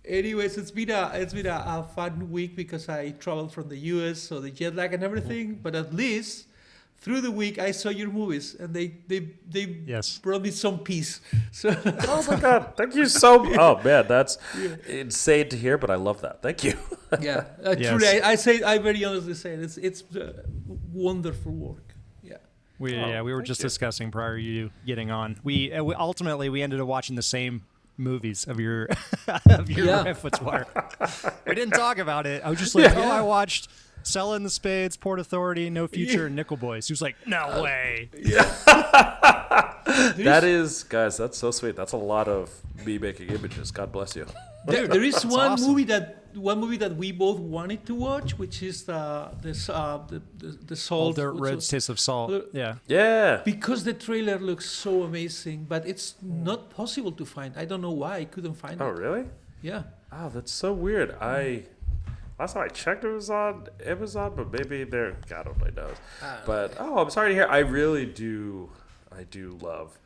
Anyways, it's been a fun week because I traveled from the U.S., so the jet lag and everything. But at least through the week, I saw your movies, and they Yes. brought me some peace. So Oh my God! Thank you so much. Oh man, that's insane to hear, but I love that. Thank you. yeah, Yes. truly, I very honestly say it. It's wonderful work. Yeah. We were thank just you. discussing prior to you getting on. We ultimately ended up watching the same movies of your Yeah. repertoire. We didn't talk about it. I was just like, I watched Selling the Spades, Port Authority, No Future, and Nickel Boys. He was like, no way. That is, guys. That's so sweet. That's a lot of me making images. God bless you. There is one awesome. movie that we both wanted to watch, which is the All Salt. Dirt Roads Taste of Salt. Uh, Yeah. Yeah. Because the trailer looks so amazing, but it's not possible to find. I don't know why I couldn't find Oh it. really? Yeah. Oh, that's so weird. Last time I checked, it was on Amazon, but maybe they're God only knows. But I'm sorry to hear. I do love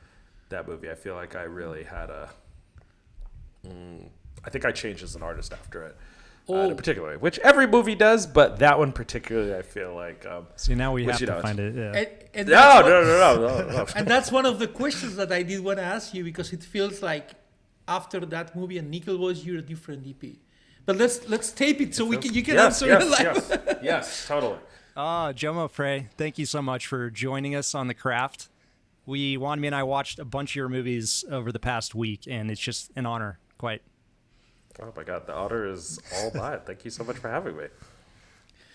that movie. I feel like I really had I think I changed as an artist after it. In a particular way, which every movie does, but that one particularly, I feel like. See, now we Which, have you to know, find it. Yeah. And No, that's what- no. And that's one of the questions that I did want to ask you, because it feels like after that movie and Nickel Boys, you're a different DP. But let's tape it so you can answer it live. Yes, totally. Jomo Fray, thank you so much for joining us on The Craft. Wanmi and I watched a bunch of your movies over the past week, and it's just an honor. Quite. Oh my God, the honor is all mine. Thank you so much for having me.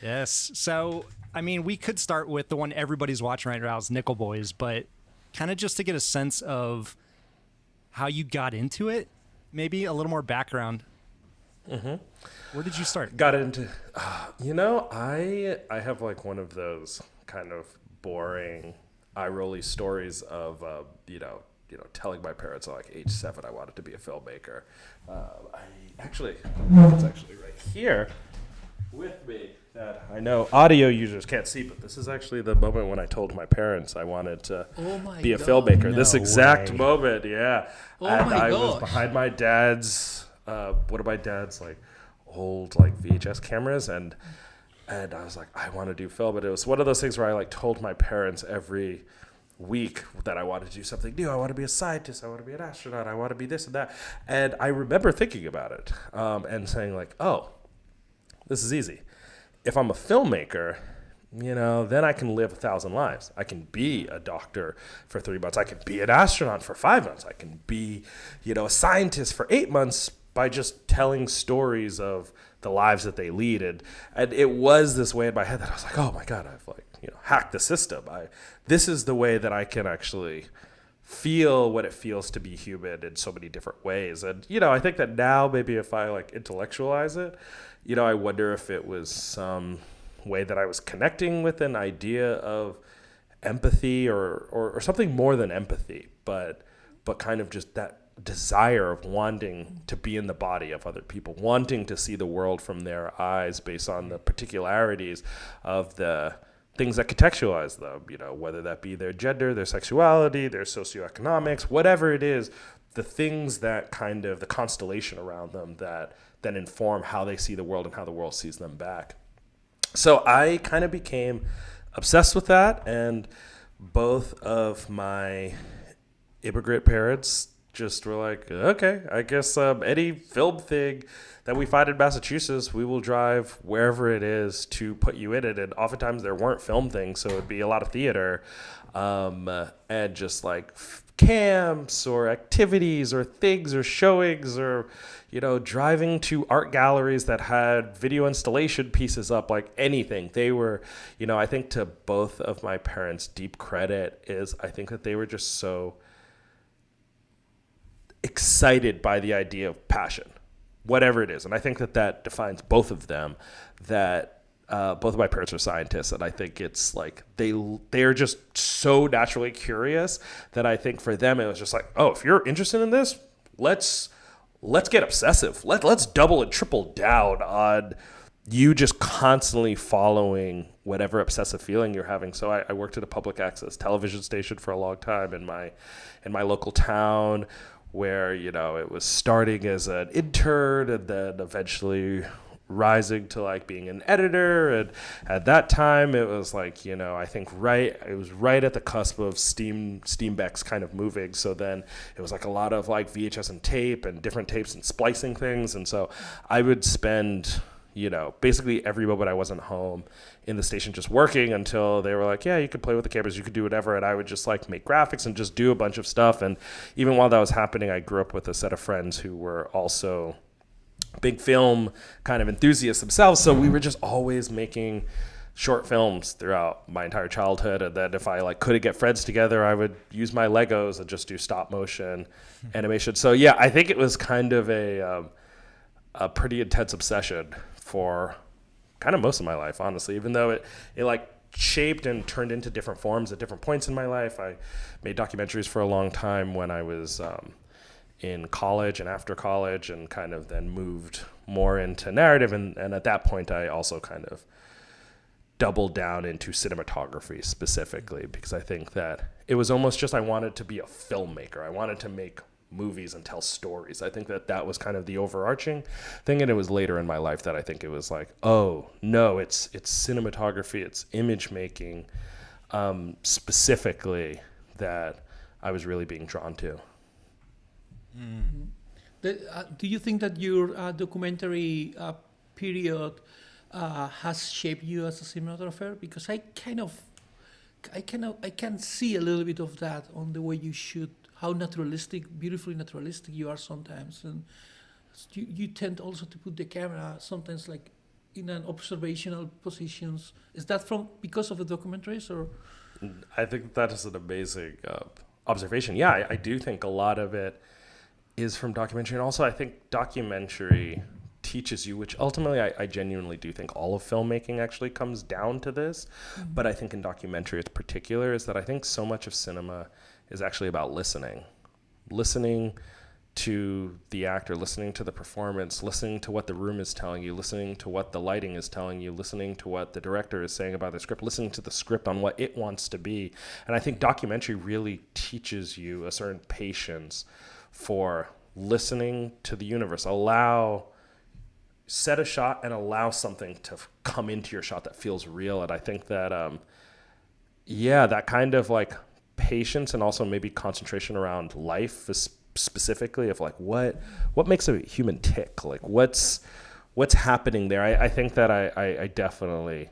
Yes. So, I mean, we could start with the one everybody's watching right now is Nickel Boys, but kind of just to get a sense of how you got into it, maybe a little more background. Mm-hmm. Where did you start? Got into, I have like one of those kind of boring, eye-rolly stories of, telling my parents at like age 7 I wanted to be a filmmaker. It's actually right here with me that I know audio users can't see, but this is actually the moment when I told my parents I wanted to be a God. filmmaker. This No exact way. moment, yeah. Oh and my I was gosh. behind my dad's, one of my dad's like old like VHS cameras, and I was like, I want to do film. But it was one of those things where I like told my parents every week that I wanted to do something new. I want to be a scientist. I want to be an astronaut. I want to be this and that. And I remember thinking about it and saying like, oh, this is easy. If I'm a filmmaker, then I can live 1,000 lives. I can be a doctor for 3 months. I can be an astronaut for 5 months. I can be, a scientist for 8 months by just telling stories of the lives that they lead. And it was this way in my head that I was like, oh my God, I've like, hacked the system. This is the way that I can actually feel what it feels to be human in so many different ways. And, I think that now maybe if I like intellectualize it, I wonder if it was some way that I was connecting with an idea of empathy or something more than empathy, but kind of just that desire of wanting to be in the body of other people, wanting to see the world from their eyes based on the particularities of the things that contextualize them, whether that be their gender, their sexuality, their socioeconomics, whatever it is, the things that kind of the constellation around them that then inform how they see the world and how the world sees them back. So I kind of became obsessed with that, and both of my immigrant parents just were like, okay, I guess any film thing that we find in Massachusetts, we will drive wherever it is to put you in it. And oftentimes there weren't film things, so it'd be a lot of theater and just like camps or activities or things or showings or, driving to art galleries that had video installation pieces up, like anything. They were, I think to both of my parents' deep credit is I think that they were just so excited by the idea of passion, whatever it is. And I think that defines both of them, that both of my parents are scientists. And I think it's like they're just so naturally curious that I think for them it was just like, oh, if you're interested in this, let's get obsessive. Let's double and triple down on you just constantly following whatever obsessive feeling you're having. So I worked at a public access television station for a long time in my local town, where, you know, it was starting as an intern and then eventually rising to like being an editor. And at that time it was like, you know, I think it was right at the cusp of Steambeck's kind of moving. So then it was like a lot of like VHS and tape and different tapes and splicing things. And so I would spend, you know, basically every moment I wasn't home in the station just working until they were like, yeah, you could play with the cameras, you could do whatever. And I would just like make graphics and just do a bunch of stuff. And even while that was happening, I grew up with a set of friends who were also big film kind of enthusiasts themselves. So we were just always making short films throughout my entire childhood. And then if I like couldn't get friends together, I would use my Legos and just do stop motion animation. So yeah, I think it was kind of a pretty intense obsession for kind of most of my life, honestly, even though it like shaped and turned into different forms at different points in my life. I made documentaries for a long time when I was in college and after college, and kind of then moved more into narrative. And at that point, I also kind of doubled down into cinematography specifically, because I think that it was almost just I wanted to be a filmmaker. I wanted to make movies and tell stories. I think that was kind of the overarching thing. And it was later in my life that I think it was like, oh no, it's cinematography, it's image making specifically that I was really being drawn to. Do you think that your documentary period has shaped you as a cinematographer? Because I can see a little bit of that on the way you shoot, how beautifully naturalistic you are sometimes, and you tend also to put the camera sometimes like in an observational positions. Is that because of the documentaries, or? I think that is an amazing observation. Yeah, I do think a lot of it is from documentary. And also I think documentary teaches you, which ultimately I genuinely do think all of filmmaking actually comes down to this. Mm-hmm. But I think in documentary it's particular, is that I think so much of cinema is actually about listening to the actor, listening to the performance, listening to what the room is telling you, listening to what the lighting is telling you, listening to what the director is saying about the script, listening to the script on what it wants to be. And I think documentary really teaches you a certain patience for listening to the universe. Set a shot and allow something to come into your shot that feels real. And I think that, that kind of like patience and also maybe concentration around life is specifically of like what makes a human tick, like what's happening there. I think that I definitely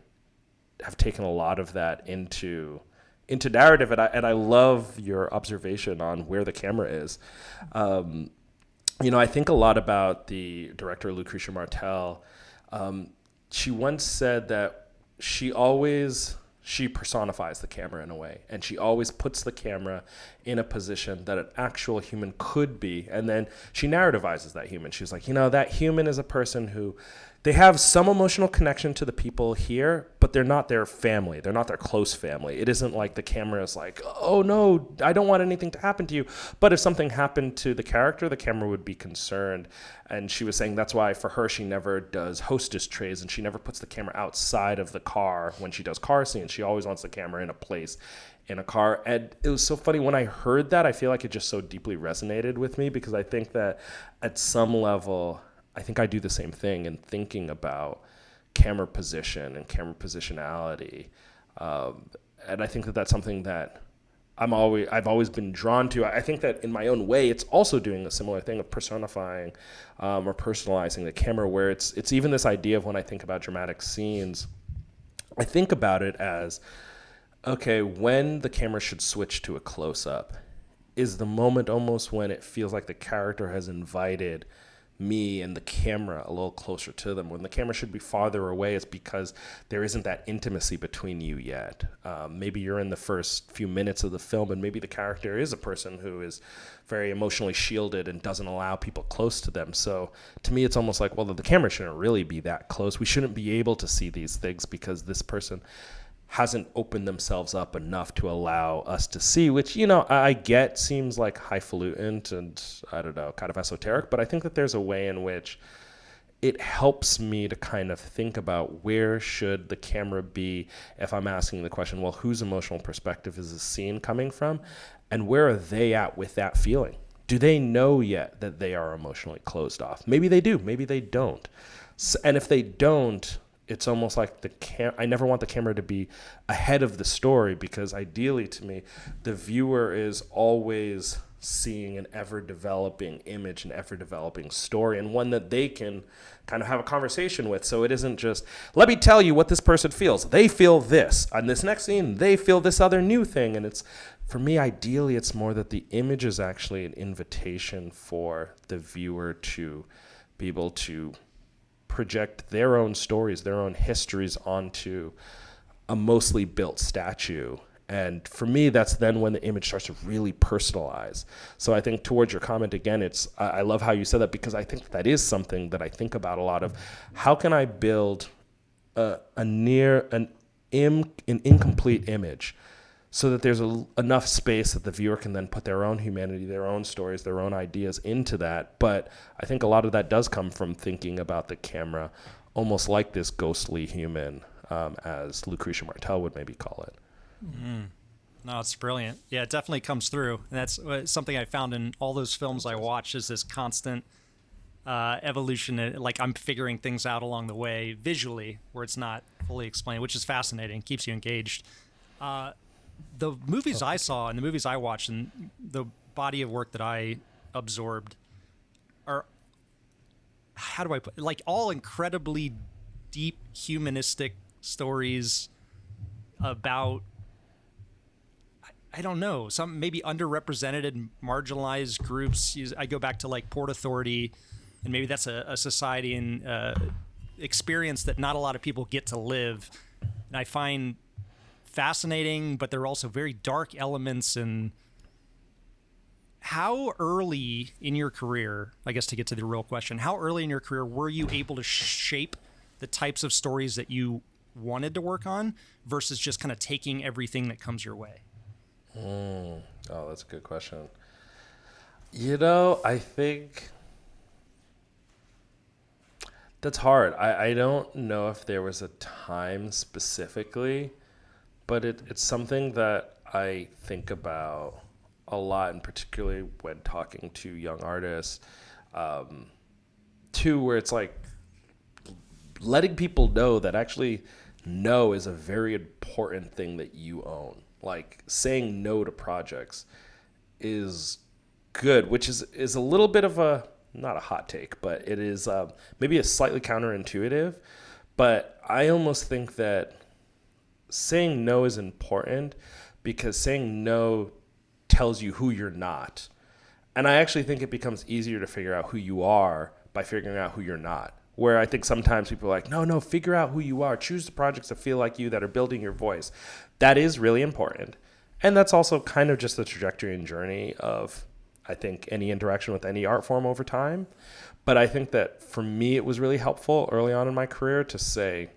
have taken a lot of that into narrative, and I love your observation on where the camera is. I think a lot about the director Lucretia Martel. She once said that she personifies the camera in a way, and she always puts the camera in a position that an actual human could be, and then she narrativizes that human. She's like, that human is a person who, they have some emotional connection to the people here, but they're not their family. They're not their close family. It isn't like the camera is like, oh no, I don't want anything to happen to you. But if something happened to the character, the camera would be concerned. And she was saying that's why for her, she never does hostess trays, and she never puts the camera outside of the car when she does car scenes. She always wants the camera in a place in a car. And it was so funny when I heard that. I feel like it just so deeply resonated with me, because I think that at some level, I think I do the same thing in thinking about camera position and camera positionality. And I think that that's something that I've always been drawn to. I think that in my own way, it's also doing a similar thing of personifying or personalizing the camera, where it's even this idea of when I think about dramatic scenes, I think about it as, okay, when the camera should switch to a close-up is the moment almost when it feels like the character has invited me and the camera a little closer to them. When the camera should be farther away, it's because there isn't that intimacy between you yet. Maybe you're in the first few minutes of the film, and maybe the character is a person who is very emotionally shielded and doesn't allow people close to them. So to me, it's almost like, well, the camera shouldn't really be that close. We shouldn't be able to see these things because this person hasn't opened themselves up enough to allow us to see, which, I get seems like highfalutin and, I don't know, kind of esoteric, but I think that there's a way in which it helps me to kind of think about where should the camera be if I'm asking the question, well, whose emotional perspective is the scene coming from, and where are they at with that feeling? do they know yet that they are emotionally closed off? Maybe they do, maybe they don't. And if they don't, it's almost like I never want the camera to be ahead of the story, because ideally to me, the viewer is always seeing an ever-developing image, an ever-developing story, and one that they can kind of have a conversation with. So it isn't just, let me tell you what this person feels. They feel this. On this next scene, they feel this other new thing. And it's, for me, ideally, it's more that the image is actually an invitation for the viewer to be able to project their own stories, their own histories onto a mostly built statue. And for me, that's then when the image starts to really personalize. So I think towards your comment again, I love how you said that, because I think that is something that I think about a lot of. How can I build an incomplete image so that there's enough space that the viewer can then put their own humanity, their own stories, their own ideas into that. But I think a lot of that does come from thinking about the camera almost like this ghostly human, as Lucretia Martel would maybe call it. No, it's brilliant. Yeah, it definitely comes through. And that's something I found in all those films I watched, is this constant evolution. Like, I'm figuring things out along the way visually where it's not fully explained, which is fascinating, keeps you engaged. The movies I saw and the movies I watched and the body of work that I absorbed are, how do I put it? Like, all incredibly deep humanistic stories about, I don't know, some maybe underrepresented, marginalized groups. I go back to like Port Authority, and maybe that's a society and experience that not a lot of people get to live. And I find fascinating, but there are also very dark elements. And how early in your career, I guess to get to the real question, how early in your career were you able to shape the types of stories that you wanted to work on versus just kind of taking everything that comes your way? Oh, that's a good question. I think that's hard. I don't know if there was a time specifically, but it's something that I think about a lot, and particularly when talking to young artists, too, where it's like letting people know that actually no is a very important thing that you own. Like, saying no to projects is good, which is a little bit of not a hot take, but it is maybe a slightly counterintuitive. But I almost think that saying no is important, because saying no tells you who you're not. And I actually think it becomes easier to figure out who you are by figuring out who you're not. Where I think sometimes people are like, no, figure out who you are. Choose the projects that feel like you, that are building your voice. That is really important. And that's also kind of just the trajectory and journey of, I think, any interaction with any art form over time. But I think that for me, it was really helpful early on in my career to say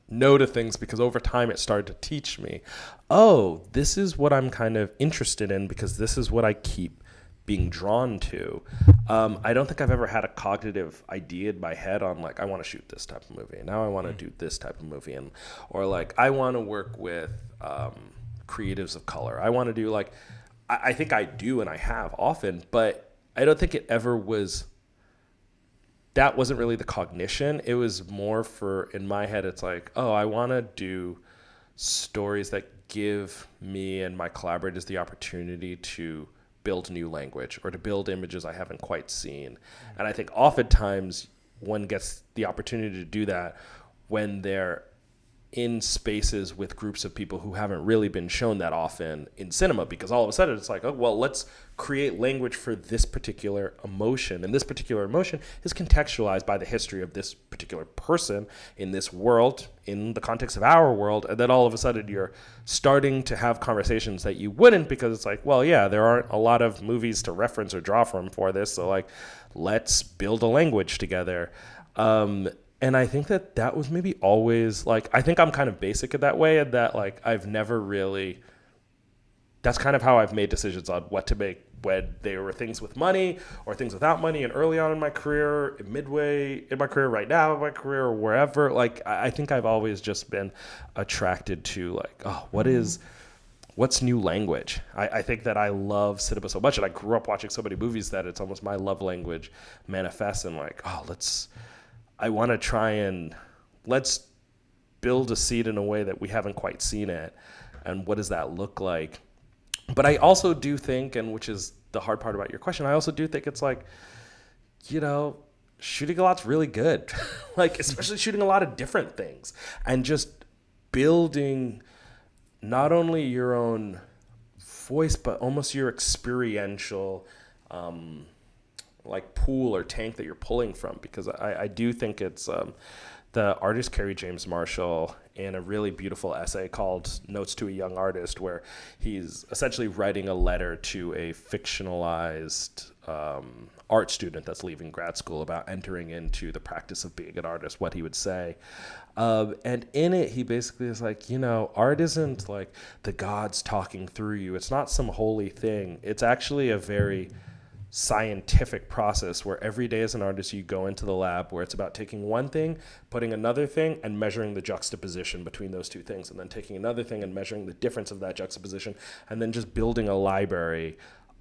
no to things, because over time it started to teach me, oh, this is what I'm kind of interested in, because this is what I keep being drawn to. I don't think I've ever had a cognitive idea in my head on like, I want to shoot this type of movie, and now I want to do this type of movie, and or like I want to work with creatives of color. I want to do like, I think I do, and I have often, but I don't think it ever was. That wasn't really the cognition. It was more for, in my head, it's like, oh, I want to do stories that give me and my collaborators the opportunity to build new language, or to build images I haven't quite seen. And I think oftentimes one gets the opportunity to do that when they're in spaces with groups of people who haven't really been shown that often in cinema, because all of a sudden it's like, oh, well, let's create language for this particular emotion. And this particular emotion is contextualized by the history of this particular person in this world, in the context of our world. And then all of a sudden you're starting to have conversations that you wouldn't, because it's like, well, yeah, there aren't a lot of movies to reference or draw from for this. So like, let's build a language together. And I think that was maybe always like, I think I'm kind of basic in that way, and that like I've never really, that's kind of how I've made decisions on what to make, when there were things with money or things without money, and early on in my career, midway in my career, right now in my career, or wherever. Like I think I've always just been attracted to like, oh, what is what's new language? I think that I love cinema so much, and I grew up watching so many movies that it's almost my love language manifests in like, I want to try and let's build a scene in a way that we haven't quite seen it, and what does that look like? But I also do think, and which is the hard part about your question, I also do think it's like, shooting a lot's really good. Like, especially shooting a lot of different things and just building not only your own voice, but almost your experiential like pool or tank that you're pulling from. Because I do think it's the artist Kerry James Marshall in a really beautiful essay called Notes to a Young Artist, where he's essentially writing a letter to a fictionalized art student that's leaving grad school about entering into the practice of being an artist, what he would say. And in it, he basically is like, art isn't like the gods talking through you. It's not some holy thing. It's actually a very scientific process where every day as an artist you go into the lab where it's about taking one thing, putting another thing, and measuring the juxtaposition between those two things, and then taking another thing and measuring the difference of that juxtaposition, and then just building a library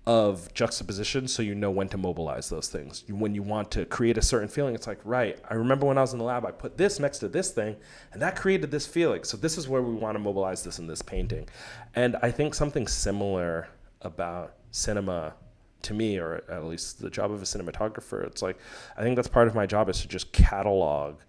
of juxtaposition so you know when to mobilize those things. When you want to create a certain feeling, it's like, right, I remember when I was in the lab, I put this next to this thing, and that created this feeling. So this is where we want to mobilize this in this painting. And I think something similar about cinema to me, or at least the job of a cinematographer, it's like, I think that's part of my job is to just catalog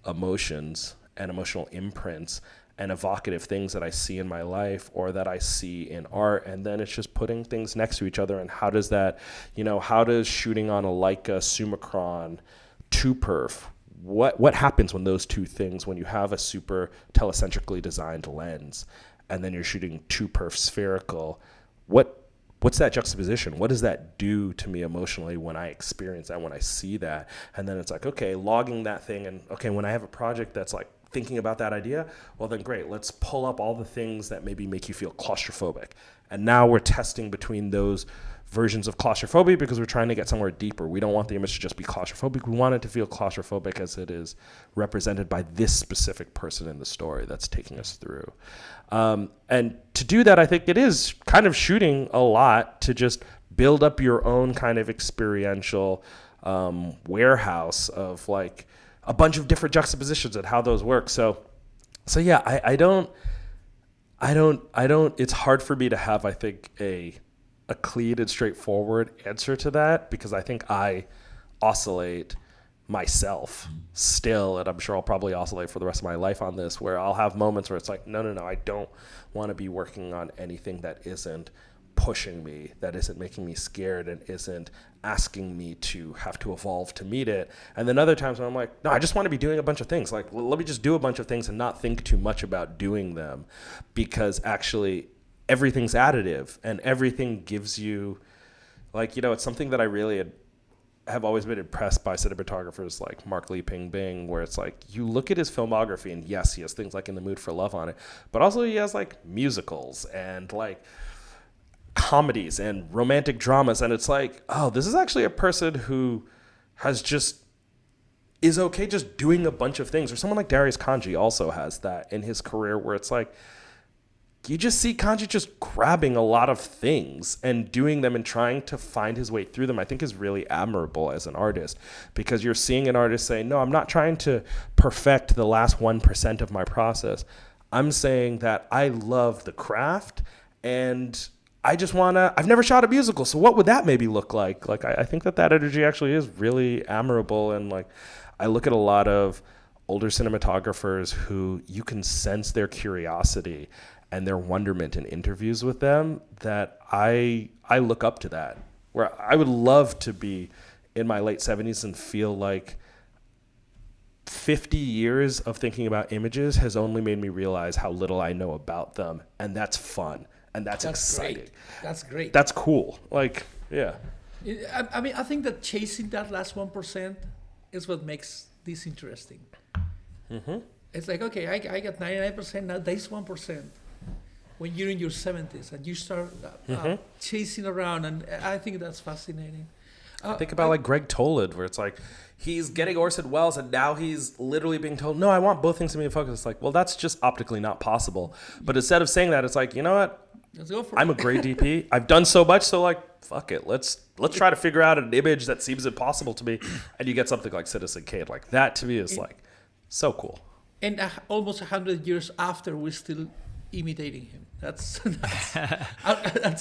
emotions and emotional imprints and evocative things that I see in my life or that I see in art. And then it's just putting things next to each other. And how does that, how does shooting on a Leica Summicron 2-perf, what happens when those two things, when you have a super telecentrically designed lens and then you're shooting 2-perf spherical, what's that juxtaposition? What does that do to me emotionally when I experience that, when I see that? And then it's like, okay, logging that thing. And okay, when I have a project that's like thinking about that idea, well then great, let's pull up all the things that maybe make you feel claustrophobic. And now we're testing between those versions of claustrophobia because we're trying to get somewhere deeper. We don't want the image to just be claustrophobic. We want it to feel claustrophobic as it is represented by this specific person in the story that's taking us through. And to do that, I think it is kind of shooting a lot to just build up your own kind of experiential warehouse of like a bunch of different juxtapositions and how those work. So yeah, I don't, it's hard for me to have, I think, a clean and straightforward answer to that, because I think I oscillate myself still, and I'm sure I'll probably oscillate for the rest of my life on this, where I'll have moments where it's like, no, I don't want to be working on anything that isn't pushing me, that isn't making me scared, and isn't asking me to have to evolve to meet it. And then other times when I'm like, no, I just want to be doing a bunch of things. Like, let me just do a bunch of things and not think too much about doing them, because actually everything's additive and everything gives you, like, it's something that I really have always been impressed by cinematographers like Mark Lee Ping Bing, where it's like, you look at his filmography and yes, he has things like In the Mood for Love on it, but also he has like musicals and like comedies and romantic dramas. And it's like, oh, this is actually a person who is okay just doing a bunch of things. Or someone like Darius Kanji also has that in his career, where it's like, you just see Kanji just grabbing a lot of things and doing them and trying to find his way through them, I think is really admirable as an artist, because you're seeing an artist say, no, I'm not trying to perfect the last 1% of my process. I'm saying that I love the craft and I just I've never shot a musical, so what would that maybe look like? Like, I think that energy actually is really admirable. And like, I look at a lot of older cinematographers who you can sense their curiosity and their wonderment in interviews with them, that I look up to that, where I would love to be in my late 70s and feel like 50 years of thinking about images has only made me realize how little I know about them. And that's fun. And that's exciting. Great. That's great. That's cool. Like, yeah. I mean, I think that chasing that last 1% is what makes this interesting. Mm-hmm. It's like, okay, I got 99%, now there's 1%. When you're in your 70s and you start chasing around, and I think that's fascinating. Think about like Greg Toland, where it's like he's getting Orson Welles and now he's literally being told, no, I want both things to be in focus. It's like, well, that's just optically not possible. But instead of saying that, it's like, you know what? Let's go for I'm it. a great DP. I've done so much, so like, fuck it. Let's try to figure out an image that seems impossible to me, and you get something like Citizen Kane. Like that to me is like so cool. And almost 100 years after, we're still imitating him. That's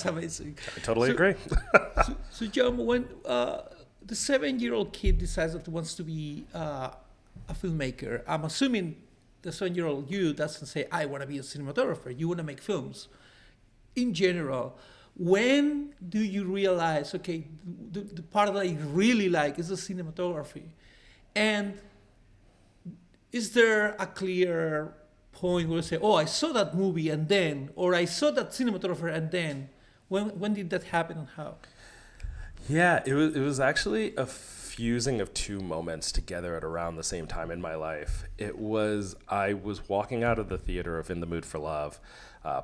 amazing. I totally agree. So John, when the 7-year-old kid decides that he wants to be a filmmaker, I'm assuming the 7-year-old you doesn't say, I want to be a cinematographer. You want to make films. In general, when do you realize, okay, the part that I really like is the cinematography? And is there a clear point where you say, oh, I saw that movie and then, or I saw that cinematographer and then? When did that happen and how? Yeah, it was actually a fusing of two moments together at around the same time in my life. I was walking out of the theater of In the Mood for Love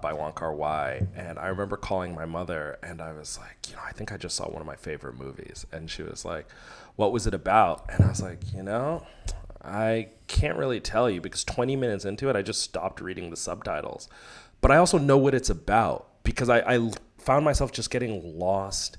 by Wong Kar-wai, and I remember calling my mother, and I was like, I think I just saw one of my favorite movies. And she was like, what was it about? And I was like, I can't really tell you, because 20 minutes into it, I just stopped reading the subtitles. But I also know what it's about, because I found myself just getting lost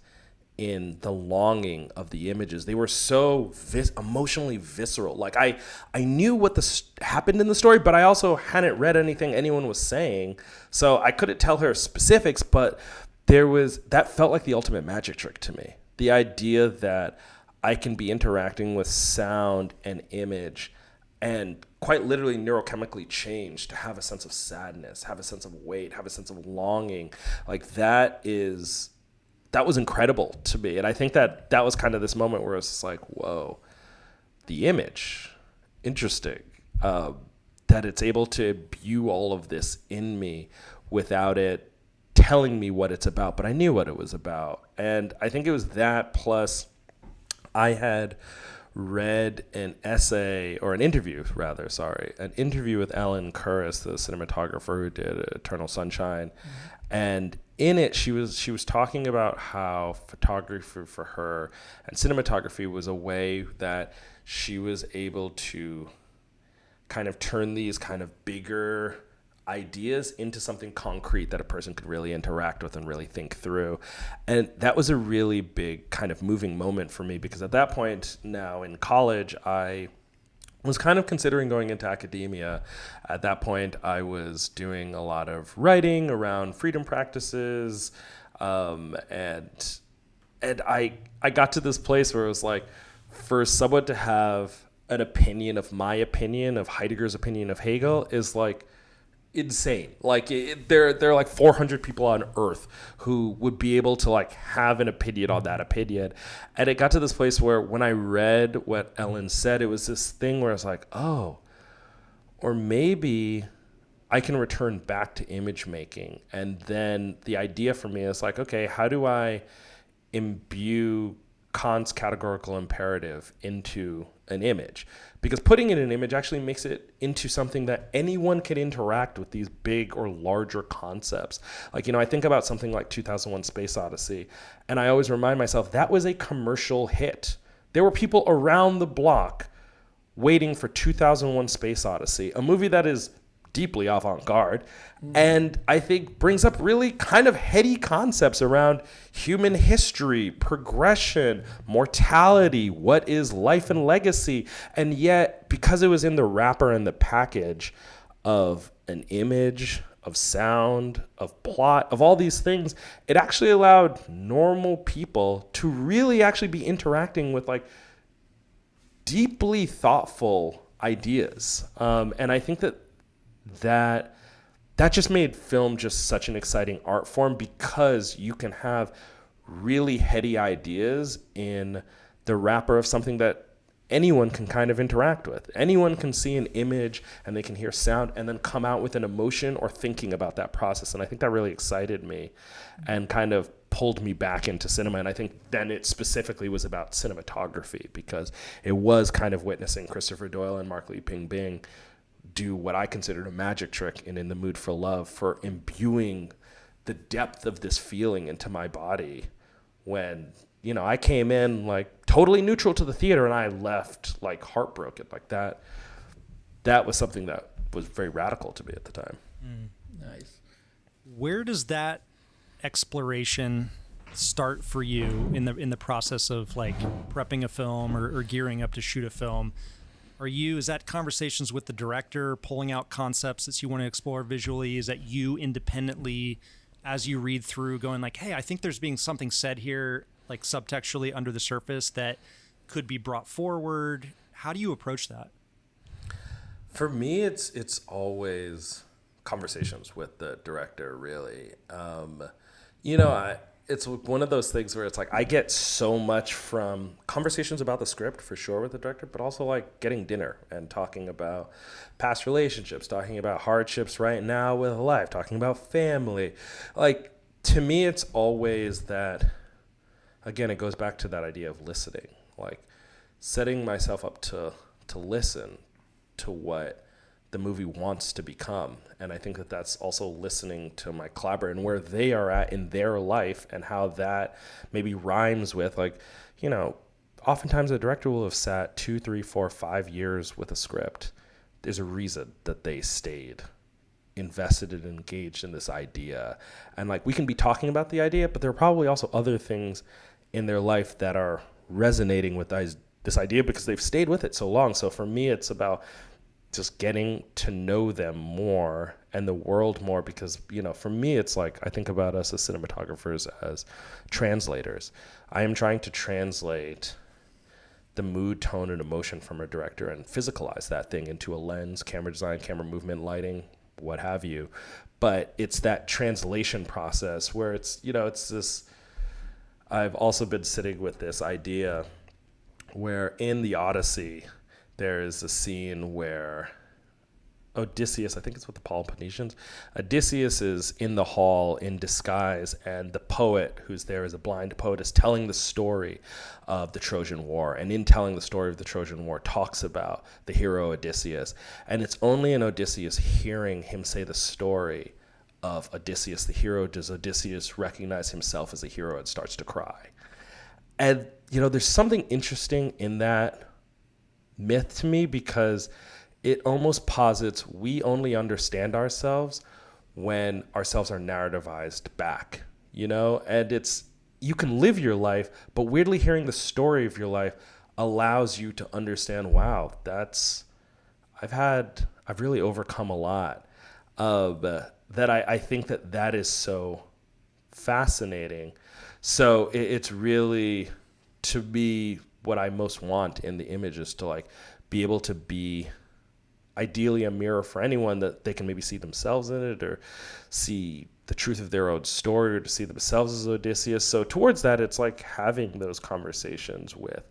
in the longing of the images. They were so emotionally visceral. Like I knew what happened in the story, but I also hadn't read anything anyone was saying, so I couldn't tell her specifics. But that felt like the ultimate magic trick to me. The idea that I can be interacting with sound and image and quite literally neurochemically change to have a sense of sadness, have a sense of weight, have a sense of longing. Like that was incredible to me. And I think that was kind of this moment where it's like, whoa, the image, interesting, that it's able to imbue all of this in me without it telling me what it's about. But I knew what it was about. And I think it was that, plus I had read an interview with Ellen Kuras, the cinematographer who did Eternal Sunshine. Mm-hmm. And in it, she was talking about how photography for her and cinematography was a way that she was able to kind of turn these kind of bigger ideas into something concrete that a person could really interact with and really think through. And that was a really big kind of moving moment for me, because at that point now in college, I was kind of considering going into academia. At that point, I was doing a lot of writing around freedom practices, and I got to this place where it was like, for someone to have an opinion of my opinion of Heidegger's opinion of Hegel is like insane. Like there are like 400 people on Earth who would be able to like have an opinion on that opinion. And it got to this place where when I read what Ellen said, it was this thing where I was like, oh, or maybe I can return back to image making. And then the idea for me is like, okay, how do I imbue Kant's categorical imperative into an image? Because putting in an image actually makes it into something that anyone can interact with these big or larger concepts. Like, I think about something like 2001 Space Odyssey, and I always remind myself that was a commercial hit. There were people around the block waiting for 2001 Space Odyssey, a movie that is deeply avant-garde, and I think brings up really kind of heady concepts around human history, progression, mortality, what is life and legacy. And yet, because it was in the wrapper and the package of an image, of sound, of plot, of all these things, it actually allowed normal people to really actually be interacting with like deeply thoughtful ideas. And I think that just made film just such an exciting art form, because you can have really heady ideas in the wrapper of something that anyone can kind of interact with. Anyone can see an image and they can hear sound and then come out with an emotion or thinking about that process. And I think that really excited me and kind of pulled me back into cinema. And I think then it specifically was about cinematography, because it was kind of witnessing Christopher Doyle and Mark Lee Ping Bing do what I considered a magic trick in The Mood for Love, for imbuing the depth of this feeling into my body when, I came in like totally neutral to the theater and I left like heartbroken. Like that was something that was very radical to me at the time. Nice. Where does that exploration start for you in the process of like prepping a film or gearing up to shoot a film? Is that conversations with the director, pulling out concepts that you want to explore visually? Is that you independently, as you read through, going like, hey, I think there's being something said here, like subtextually under the surface that could be brought forward? How do you approach that? For me, it's always conversations with the director, really. It's one of those things where it's like I get so much from conversations about the script for sure with the director, but also like getting dinner and talking about past relationships, talking about hardships right now with life, talking about family. Like, to me, it's always that, again, it goes back to that idea of listening, like setting myself up to listen to what the movie wants to become. And I think that that's also listening to my collaborator and where they are at in their life and how that maybe rhymes with, like, oftentimes the director will have sat 2, 3, 4, 5 years with a script. There's a reason that they stayed invested and engaged in this idea. And like, we can be talking about the idea, but there are probably also other things in their life that are resonating with this idea because they've stayed with it so long. So for me, it's about just getting to know them more and the world more, because, for me, it's like, I think about us as cinematographers as translators. I am trying to translate the mood, tone, and emotion from a director and physicalize that thing into a lens, camera design, camera movement, lighting, what have you. But it's that translation process where it's this, I've also been sitting with this idea where in the Odyssey, there is a scene where Odysseus, I think it's with the Peloponnesians, Odysseus is in the hall in disguise, and the poet who's there is a blind poet, is telling the story of the Trojan War. And in telling the story of the Trojan War, talks about the hero Odysseus. And it's only in Odysseus hearing him say the story of Odysseus, the hero, does Odysseus recognize himself as a hero and starts to cry. And, there's something interesting in that myth to me, because it almost posits we only understand ourselves when ourselves are narrativized back, and it's, you can live your life, but weirdly hearing the story of your life allows you to understand, wow, I've really overcome a lot of that. I think that is so fascinating. So it's really, to me, what I most want in the image is to like be able to be ideally a mirror for anyone, that they can maybe see themselves in it or see the truth of their own story or to see themselves as Odysseus. So towards that, it's like having those conversations with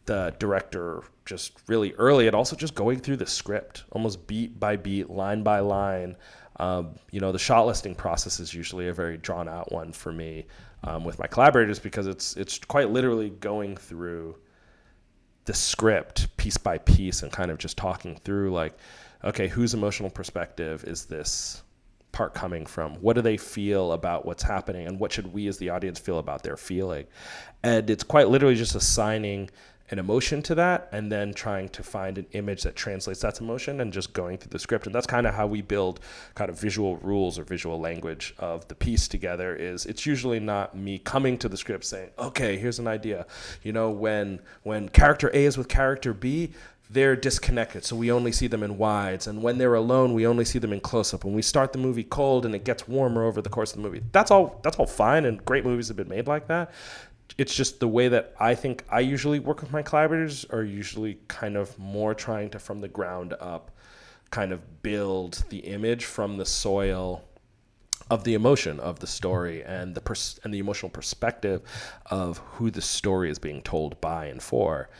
the director just really early, and also just going through the script almost beat by beat, line by line. The shot listing process is usually a very drawn out one for me with my collaborators, because it's quite literally going through the script piece by piece and kind of just talking through, like, okay, whose emotional perspective is this part coming from? What do they feel about what's happening? And what should we as the audience feel about their feeling? And it's quite literally just assigning an emotion to that and then trying to find an image that translates that emotion and just going through the script. And that's kind of how we build kind of visual rules or visual language of the piece together. Is it's usually not me coming to the script saying, okay, here's an idea. When character A is with character B, they're disconnected, so we only see them in wides. And when they're alone, we only see them in close-up. When we start the movie cold and it gets warmer over the course of the movie, that's all fine, and great movies have been made like that. It's just the way that I think I usually work with my collaborators are usually kind of more trying to, from the ground up, kind of build the image from the soil of the emotion of the story and the emotional perspective of who the story is being told by and for.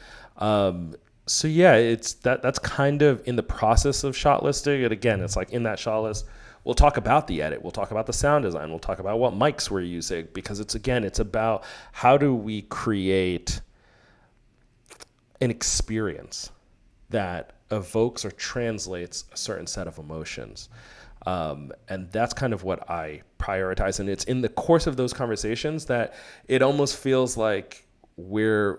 So yeah, it's that's kind of in the process of shot listing. And again, it's like in that shot list, we'll talk about the edit, we'll talk about the sound design, we'll talk about what mics we're using, because it's about how do we create an experience that evokes or translates a certain set of emotions. And that's kind of what I prioritize. And it's in the course of those conversations that it almost feels like we're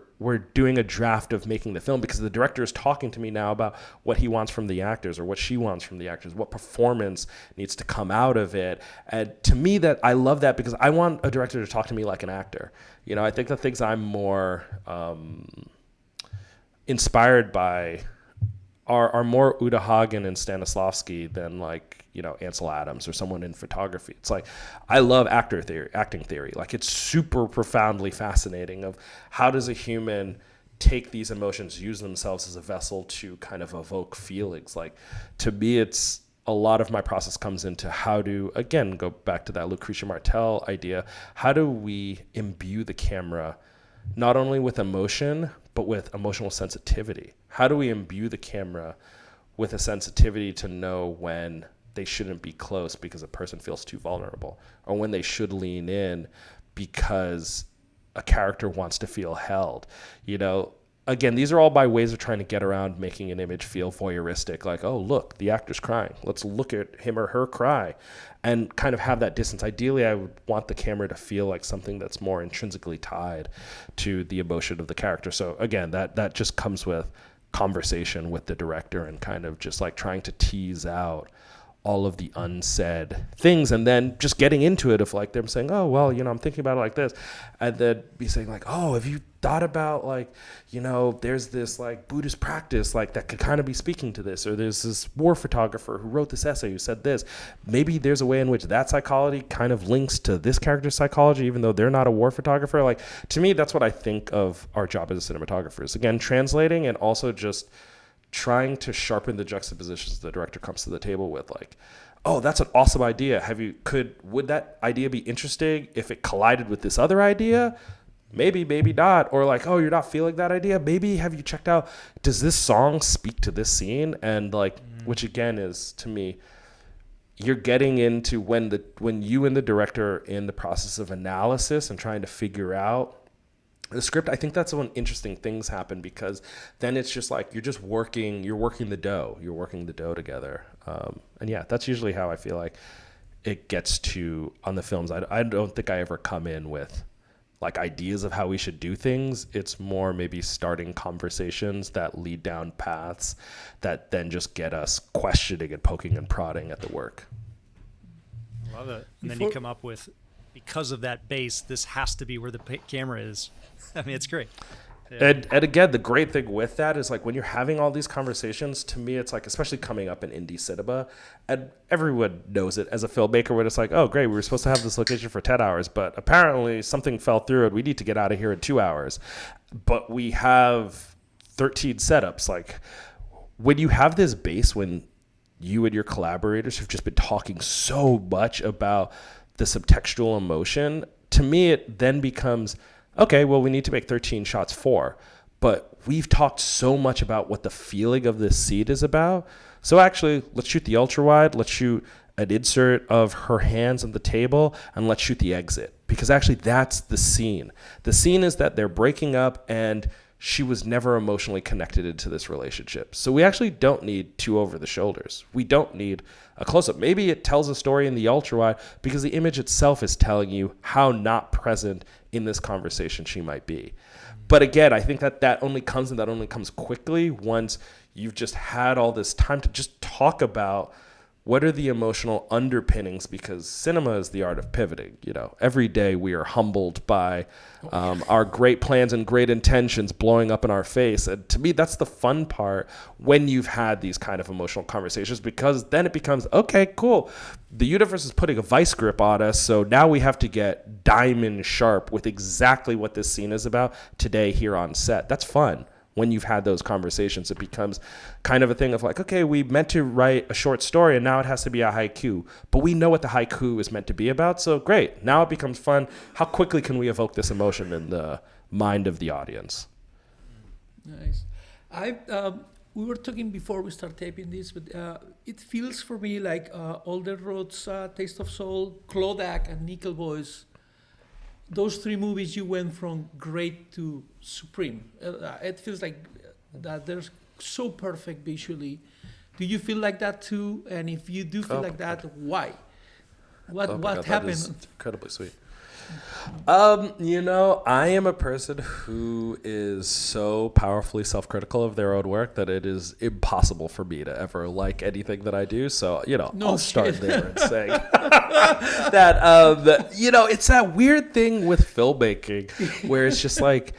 doing a draft of making the film, because the director is talking to me now about what he wants from the actors or what she wants from the actors, what performance needs to come out of it. And to me, that I love that, because I want a director to talk to me like an actor. You know, I think the things I'm more inspired by are more Uta Hagen and Stanislavski than like, you know, Ansel Adams or someone in photography. It's like, I love acting theory. Like, it's super profoundly fascinating of how does a human take these emotions, use themselves as a vessel to kind of evoke feelings. Like, to me, it's a lot of my process comes into how to, again, go back to that Lucretia Martel idea. How do we imbue the camera not only with emotion, but with emotional sensitivity? How do we imbue the camera with a sensitivity to know when they shouldn't be close because a person feels too vulnerable, or when they should lean in because a character wants to feel held? You know, again, these are all by ways of trying to get around making an image feel voyeuristic, like, oh, look, the actor's crying. Let's look at him or her cry, and kind of have that distance. Ideally, I would want the camera to feel like something that's more intrinsically tied to the emotion of the character. So again, that just comes with conversation with the director and kind of just like trying to tease out all of the unsaid things, and then just getting into it of like them saying, oh, well, you know, I'm thinking about it like this, and then be saying like, oh, have you thought about like, you know, there's this like Buddhist practice like that could kind of be speaking to this, or there's this war photographer who wrote this essay who said this. Maybe there's a way in which that psychology kind of links to this character's psychology, even though they're not a war photographer. Like, to me, that's what I think of our job as cinematographers. Again, translating, and also just trying to sharpen the juxtapositions the director comes to the table with. Like, oh, that's an awesome idea. Would that idea be interesting if it collided with this other idea? Maybe, maybe not. Or like, oh, you're not feeling that idea. Maybe have you checked out, does this song speak to this scene? And like, which again is, to me, you're getting into when you and the director are in the process of analysis and trying to figure out the script. I think that's when interesting things happen, because then it's just like you're working the dough together. And yeah, that's usually how I feel like it gets to on the films. I don't think I ever come in with like ideas of how we should do things. It's more maybe starting conversations that lead down paths that then just get us questioning and poking and prodding at the work. Love it. And then you come up with, because of that base, this has to be where the camera is. I mean, it's great. Yeah. And again, the great thing with that is like when you're having all these conversations, to me, it's like, especially coming up in indie cinema, and everyone knows it as a filmmaker, when it's like, oh, great, we were supposed to have this location for 10 hours, but apparently something fell through and we need to get out of here in 2 hours. But we have 13 setups. Like, when you have this base, when you and your collaborators have just been talking so much about the subtextual emotion, to me, it then becomes, okay, well, we need to make 13 shots but we've talked so much about what the feeling of this scene is about. So actually, let's shoot the ultra wide. Let's shoot an insert of her hands on the table, and let's shoot the exit, because actually that's the scene. The scene is that they're breaking up and she was never emotionally connected into this relationship. So we actually don't need two over the shoulders. We don't need a close-up. Maybe it tells a story in the ultra-wide because the image itself is telling you how not present in this conversation she might be. But again, I think that only comes quickly once you've just had all this time to just talk about what are the emotional underpinnings, because cinema is the art of pivoting. You know, every day we are humbled by our great plans and great intentions blowing up in our face. And to me, that's the fun part when you've had these kind of emotional conversations, because then it becomes, okay, cool. The universe is putting a vice grip on us, so now we have to get diamond sharp with exactly what this scene is about today here on set. That's fun. When you've had those conversations, it becomes kind of a thing of like, okay, we meant to write a short story and now it has to be a haiku, but we know what the haiku is meant to be about. So great. Now it becomes fun. How quickly can we evoke this emotion in the mind of the audience? Nice. We were talking before we start taping this, but it feels for me like Older Road's Taste of Soul, Clodak, and Nickel Boys. Those three movies, you went from great to supreme. It feels like that they're so perfect visually. Do you feel like that too? And if you do feel like that, why? What happened? That is incredibly sweet. I am a person who is so powerfully self-critical of their own work that it is impossible for me to ever like anything that I do. So, No I'll start shit. there and saying that, it's that weird thing with filmmaking where it's just like,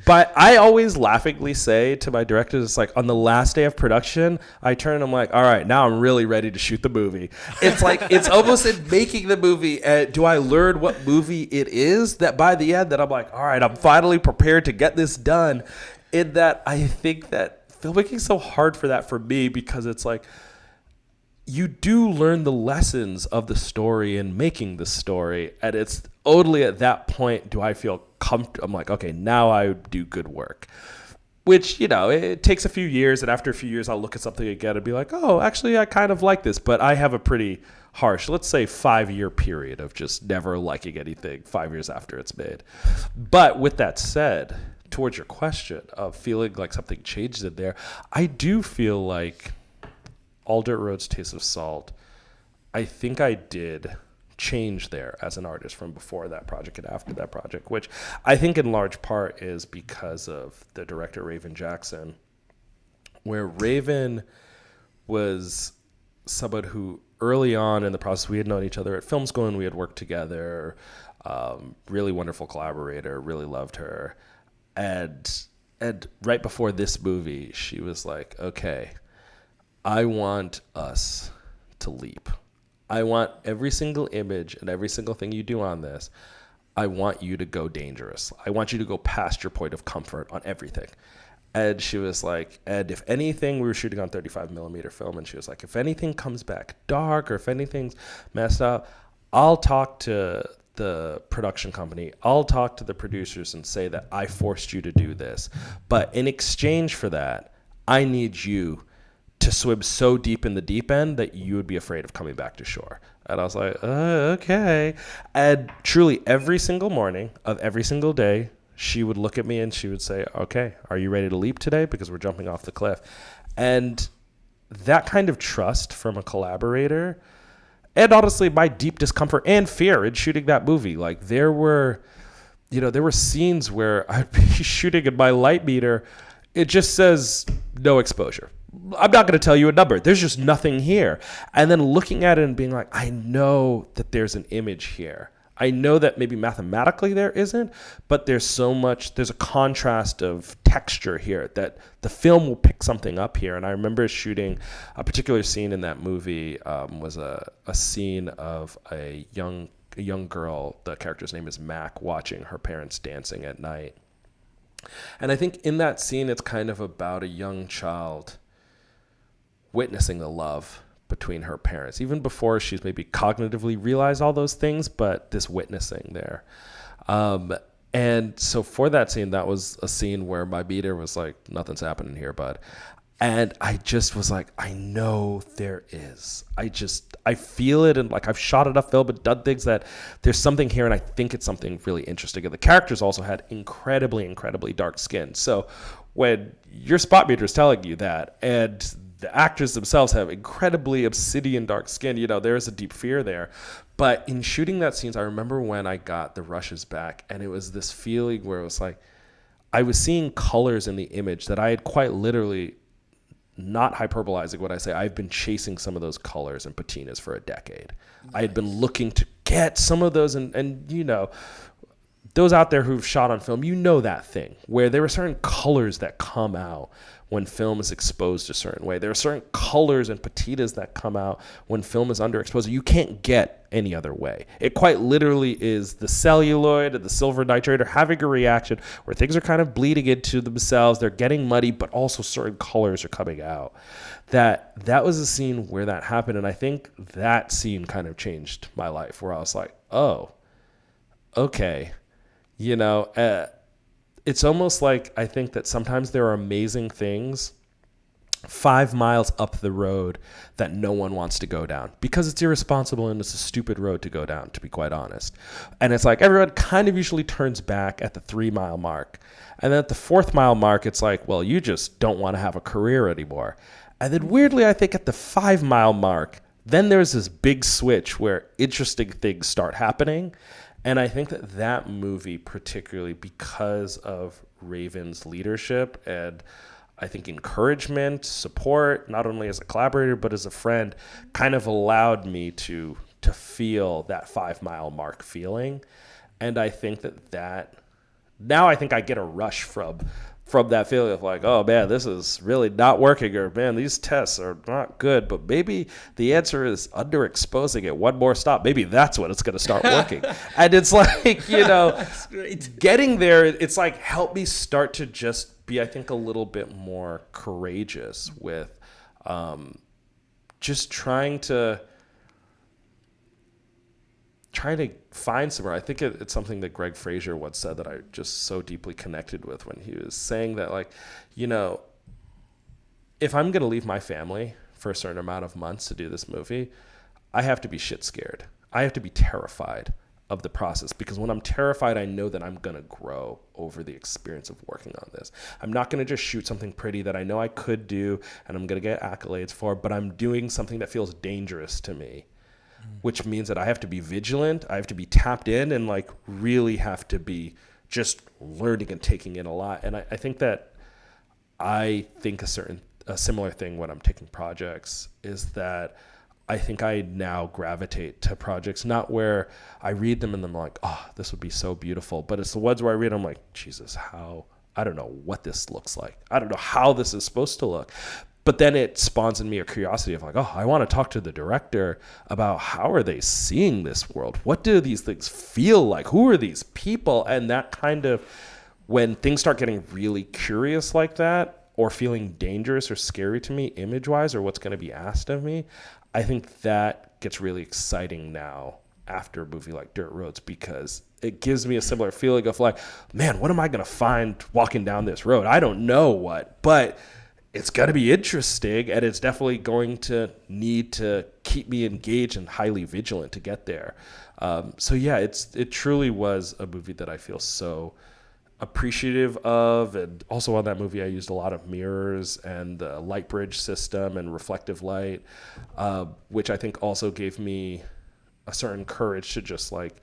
but I always laughingly say to my directors, it's like on the last day of production, I turn and I'm like, all right, now I'm really ready to shoot the movie. It's like, it's almost in making the movie. Do I learn what movie it is that by the end that I'm like, all right, I'm finally prepared to get this done. In that I think that filmmaking is so hard for that for me because it's like, you do learn the lessons of the story and making the story. And it's only at that point do I feel comfortable. I'm like, okay, now I do good work. Which, it takes a few years. And after a few years, I'll look at something again and be like, oh, actually, I kind of like this. But I have a pretty harsh, let's say 5-year period of just never liking anything 5 years after it's made. But with that said, towards your question of feeling like something changed in there, I do feel like All Dirt Road's Taste of Salt, I think I did change there as an artist from before that project and after that project, which I think in large part is because of the director Raven Jackson, where Raven was someone who early on in the process, we had known each other at film school and we had worked together, really wonderful collaborator, really loved her. And right before this movie, she was like, okay, I want us to leap. I want every single image and every single thing you do on this, I want you to go dangerous. I want you to go past your point of comfort on everything. And she was like, and if anything, we were shooting on 35 millimeter film, and she was like, if anything comes back dark or if anything's messed up, I'll talk to the production company. I'll talk to the producers and say that I forced you to do this. But in exchange for that, I need you to swim so deep in the deep end that you would be afraid of coming back to shore. And I was like, okay. And truly every single morning of every single day, she would look at me and she would say, okay, are you ready to leap today? Because we're jumping off the cliff. And that kind of trust from a collaborator, and honestly, my deep discomfort and fear in shooting that movie, like there were scenes where I'd be shooting and my light meter, it just says no exposure. I'm not going to tell you a number. There's just nothing here. And then looking at it and being like, I know that there's an image here. I know that maybe mathematically there isn't, but there's a contrast of texture here that the film will pick something up here. And I remember shooting a particular scene in that movie was a scene of a young girl. The character's name is Mac, watching her parents dancing at night. And I think in that scene, it's kind of about a young child witnessing the love between her parents, even before she's maybe cognitively realized all those things, but this witnessing there. And so for that scene, that was a scene where my meter was like, nothing's happening here, bud. And I just was like, I know there is. I feel it, and like I've shot enough film and done things that there's something here, and I think it's something really interesting. And the characters also had incredibly, incredibly dark skin. So when your spot meter is telling you that, and the actors themselves have incredibly obsidian dark skin, there is a deep fear there. But in shooting that scenes, I remember when I got the rushes back, and it was this feeling where it was like, I was seeing colors in the image that I had quite literally, not hyperbolizing what I say, I've been chasing some of those colors and patinas for a decade. Nice. I had been looking to get some of those, and those out there who've shot on film, that thing where there are certain colors that come out when film is exposed a certain way. There are certain colors and patinas that come out when film is underexposed. You can't get any other way. It quite literally is the celluloid and the silver nitrate are having a reaction where things are kind of bleeding into themselves. They're getting muddy, but also certain colors are coming out. That was a scene where that happened. And I think that scene kind of changed my life, where I was like, oh, okay. It's almost like I think that sometimes there are amazing things 5 miles up the road that no one wants to go down because it's irresponsible and it's a stupid road to go down, to be quite honest. And it's like everyone kind of usually turns back at the 3 mile mark. And then at the 4th mile mark, it's like, well, you just don't want to have a career anymore. And then weirdly, I think at the 5 mile mark, then there's this big switch where interesting things start happening. And I think that that movie, particularly because of Raven's leadership and I think encouragement, support, not only as a collaborator, but as a friend, kind of allowed me to feel that 5 mile mark feeling. And I think that now I think I get a rush from that feeling of like, oh man, this is really not working, or man, these tests are not good, but maybe the answer is underexposing it one more stop. Maybe that's when it's going to start working. And it's like, That's great. getting there, it's like, help me start to just be, I think, a little bit more courageous with just trying to find somewhere. I think it's something that Greg Fraser once said that I just so deeply connected with when he was saying that, like, if I'm going to leave my family for a certain amount of months to do this movie, I have to be shit scared. I have to be terrified of the process, because when I'm terrified, I know that I'm going to grow over the experience of working on this. I'm not going to just shoot something pretty that I know I could do and I'm going to get accolades for, but I'm doing something that feels dangerous to me, which means that I have to be vigilant. I have to be tapped in and like really have to be just learning and taking in a lot. And I think that a similar thing when I'm taking projects is that I think I now gravitate to projects, not where I read them and I'm like, oh, this would be so beautiful. But it's the ones where I read, I'm like, Jesus, I don't know what this looks like. I don't know how this is supposed to look. But then it spawns in me a curiosity of like, oh, I want to talk to the director about how are they seeing this world? What do these things feel like? Who are these people? And that kind of, when things start getting really curious like that, or feeling dangerous or scary to me image-wise, or what's going to be asked of me, I think that gets really exciting now after a movie like Dirt Roads, because it gives me a similar feeling of like, man, what am I going to find walking down this road? I don't know what, but it's going to be interesting, and it's definitely going to need to keep me engaged and highly vigilant to get there. So yeah, it truly was a movie that I feel so appreciative of. And also on that movie, I used a lot of mirrors and the light bridge system and reflective light, which I think also gave me a certain courage to just like,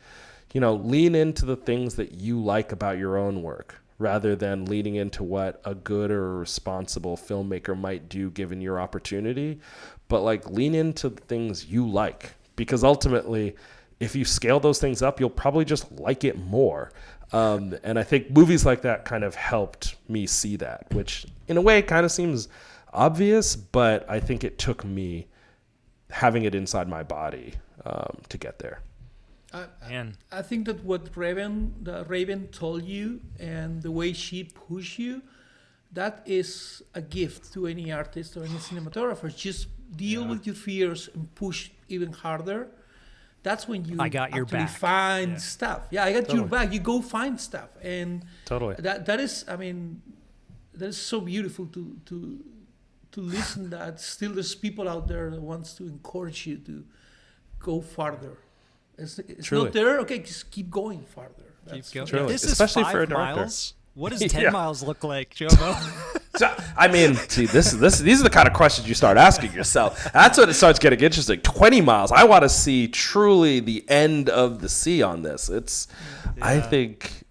lean into the things that you like about your own work, rather than leaning into what a good or responsible filmmaker might do given your opportunity, but like lean into the things you like, because ultimately, if you scale those things up, you'll probably just like it more. And I think movies like that kind of helped me see that, which in a way kind of seems obvious, but I think it took me having it inside my body to get there. I think that what Raven told you and the way she pushed you, that is a gift to any artist or any cinematographer. Just deal with your fears and push even harder. That's when you I got your actually back. find stuff. Yeah, I got Totally. your back. You go find stuff, and Totally. that is, I mean, that is so beautiful to listen. That still there's people out there that wants to encourage you to go farther. It's Truly. not there. Okay, just keep going farther. That's Keep going. Truly. If this Especially is 5 for a director. miles, what does 10 Yeah. miles look like, Jomo? So, I mean, see, these are the kind of questions you start asking yourself. That's when it starts getting interesting. 20 miles. I want to see truly the end of the sea on this. I think,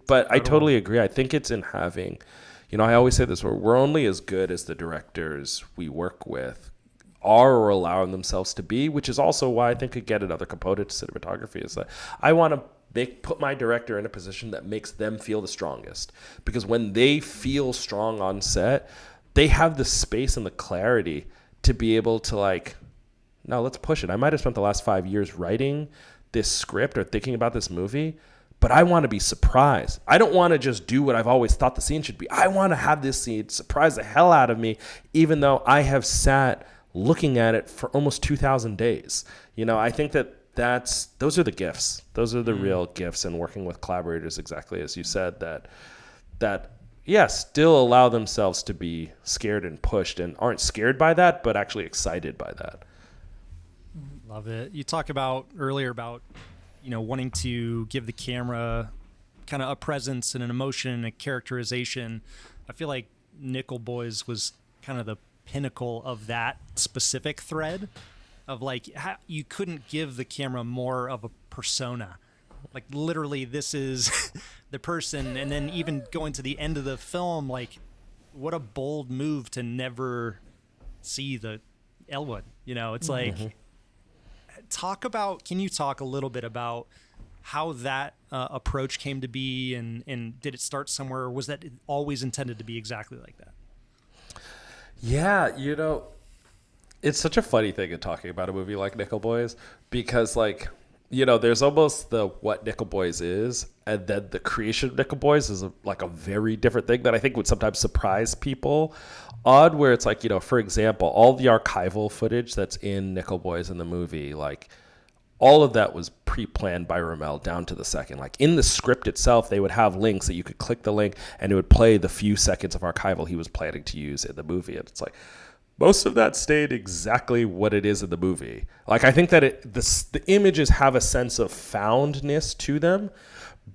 but I totally agree. I think it's in having, I always say this, we're only as good as the directors we work with are or allowing themselves to be, which is also why I think, again, another component to cinematography is that I want to put my director in a position that makes them feel the strongest, because when they feel strong on set, they have the space and the clarity to be able to like, no, let's push it. I might have spent the last 5 years writing this script or thinking about this movie, but I want to be surprised. I don't want to just do what I've always thought the scene should be. I want to have this scene surprise the hell out of me, even though I have sat looking at it for almost 2,000 days. I think those are the gifts. Those are the real gifts in working with collaborators, exactly as you said, that still allow themselves to be scared and pushed and aren't scared by that, but actually excited by that. Love it. You talk about earlier about, wanting to give the camera kind of a presence and an emotion and a characterization. I feel like Nickel Boys was kind of the pinnacle of that specific thread of like, you couldn't give the camera more of a persona. like literally this is the person, and then even going to the end of the film, like what a bold move to never see the Elwood. You know, it's like can you talk a little bit about how that approach came to be, and did it start somewhere, or was that always intended to be exactly like that? Yeah, it's such a funny thing in talking about a movie like Nickel Boys, because like, there's almost the what Nickel Boys is, and then the creation of Nickel Boys is like a very different thing that I think would sometimes surprise people on, where it's like, for example, all the archival footage that's in Nickel Boys in the movie, like all of that was pre-planned by Rommel down to the second. Like in the script itself, they would have links that you could click the link and it would play the few seconds of archival he was planning to use in the movie. And it's like, most of that stayed exactly what it is in the movie. Like, I think that the images have a sense of foundness to them,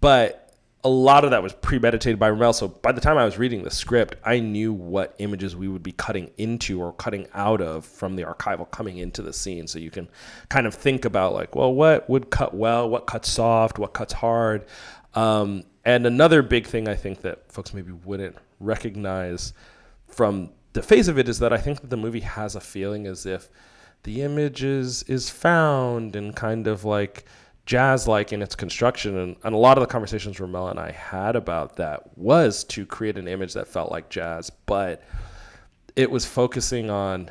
but a lot of that was premeditated by Rommel. So by the time I was reading the script, I knew what images we would be cutting into or cutting out of from the archival coming into the scene. So you can kind of think about like, well, what would cut well, what cuts soft, what cuts hard. And another big thing I think that folks maybe wouldn't recognize from the face of it is that I think that the movie has a feeling as if the image is found and kind of like jazz-like in its construction. And a lot of the conversations Rommel and I had about that was to create an image that felt like jazz, but it was focusing on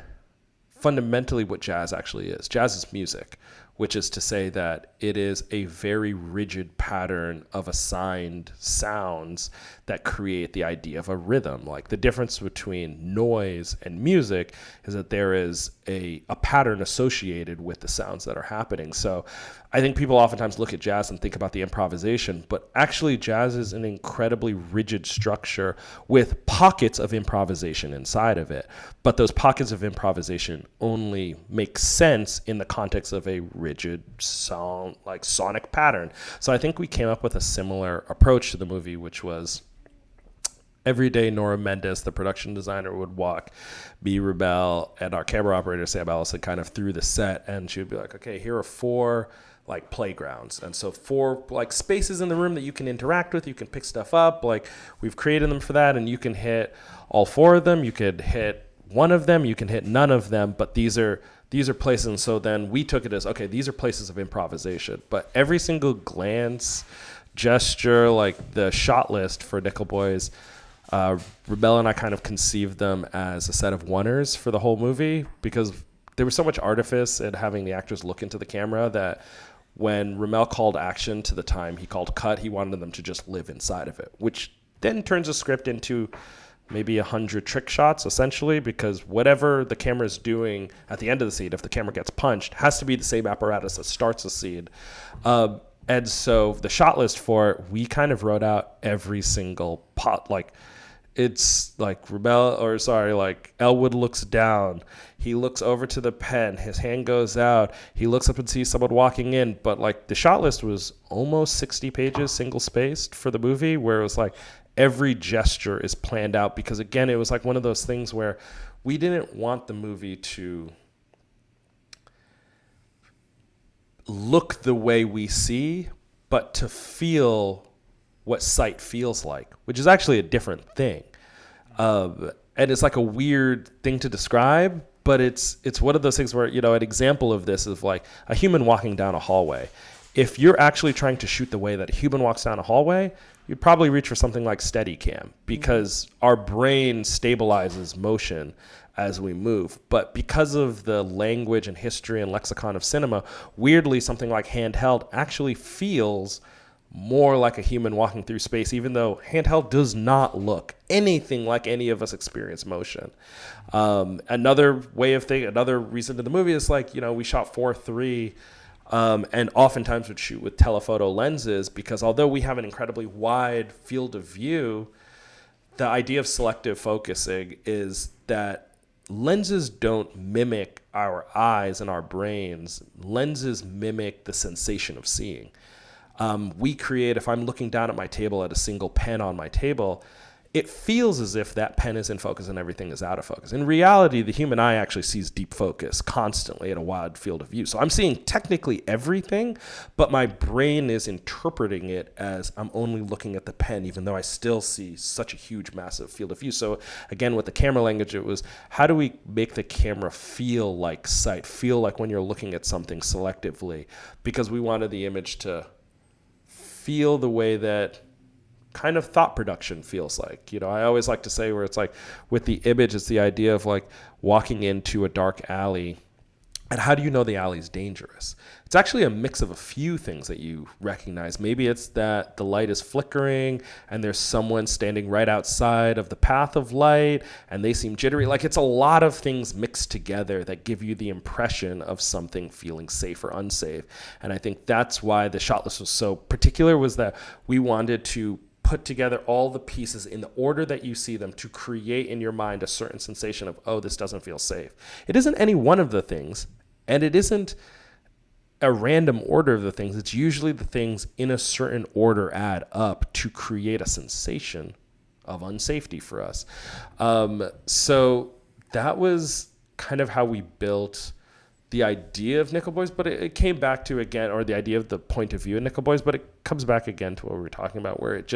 fundamentally what jazz actually is. Jazz is music, which is to say that it is a very rigid pattern of assigned sounds that create the idea of a rhythm. Like the difference between noise and music is that there is a pattern associated with the sounds that are happening. So I think people oftentimes look at jazz and think about the improvisation, but actually jazz is an incredibly rigid structure with pockets of improvisation inside of it. But those pockets of improvisation only make sense in the context of a rigid sound, like sonic pattern. So I think we came up with a similar approach to the movie, which was every day Nora Mendes, the production designer, would walk me, Rommel, and our camera operator, Sam Allison, kind of through the set, and she would be like, okay, here are 4 like playgrounds. And so 4 like spaces in the room that you can interact with, you can pick stuff up. Like we've created them for that, and you can hit all 4 of them. You could hit one of them, you can hit none of them, but these are places. And so then we took it as, okay, these are places of improvisation. But every single glance, gesture, like the shot list for Nickel Boys, Rommel and I kind of conceived them as a set of oneers for the whole movie, because there was so much artifice in having the actors look into the camera that when Rommel called action to the time he called cut, he wanted them to just live inside of it, which then turns a script into maybe 100 trick shots, essentially, because whatever the camera is doing at the end of the scene, if the camera gets punched, has to be the same apparatus that starts the scene. And so the shot list for it, we kind of wrote out every single pot, like it's like like Elwood looks down, he looks over to the pen, his hand goes out, he looks up and sees someone walking in. But like the shot list was almost 60 pages single spaced for the movie, where it was like every gesture is planned out, because again, it was like one of those things where we didn't want the movie to look the way we see, but to feel what sight feels like, which is actually a different thing. And it's like a weird thing to describe, but it's one of those things where, an example of this is like a human walking down a hallway. If you're actually trying to shoot the way that a human walks down a hallway, you'd probably reach for something like Steadicam, because our brain stabilizes motion as we move. But because of the language and history and lexicon of cinema, weirdly, something like handheld actually feels more like a human walking through space, even though handheld does not look anything like any of us experience motion. Another reason to the movie is like, we shot 4:3, and oftentimes would shoot with telephoto lenses, because although we have an incredibly wide field of view, the idea of selective focusing is that lenses don't mimic our eyes and our brains. Lenses mimic the sensation of seeing. If I'm looking down at my table at a single pen on my table, it feels as if that pen is in focus and everything is out of focus. In reality, the human eye actually sees deep focus constantly at a wide field of view. So I'm seeing technically everything, but my brain is interpreting it as I'm only looking at the pen, even though I still see such a huge, massive field of view. So again, with the camera language, it was how do we make the camera feel like sight, feel like when you're looking at something selectively, because we wanted the image to feel the way that kind of thought production feels like. You know, I always like to say where it's like with the image, it's the idea of like walking into a dark alley. And how do you know the alley is dangerous? It's actually a mix of a few things that you recognize. Maybe it's that the light is flickering and there's someone standing right outside of the path of light and they seem jittery. Like it's a lot of things mixed together that give you the impression of something feeling safe or unsafe. And I think that's why the shot list was so particular, was that we wanted to put together all the pieces in the order that you see them to create in your mind a certain sensation of, oh, this doesn't feel safe. It isn't any one of the things, and it isn't a random order of the things. It's usually the things in a certain order add up to create a sensation of unsafety for us. So that was kind of how we built the idea of Nickel Boys, but it came back to, again, or the idea of the point of view of Nickel Boys, but it comes back again to what we were talking about, where it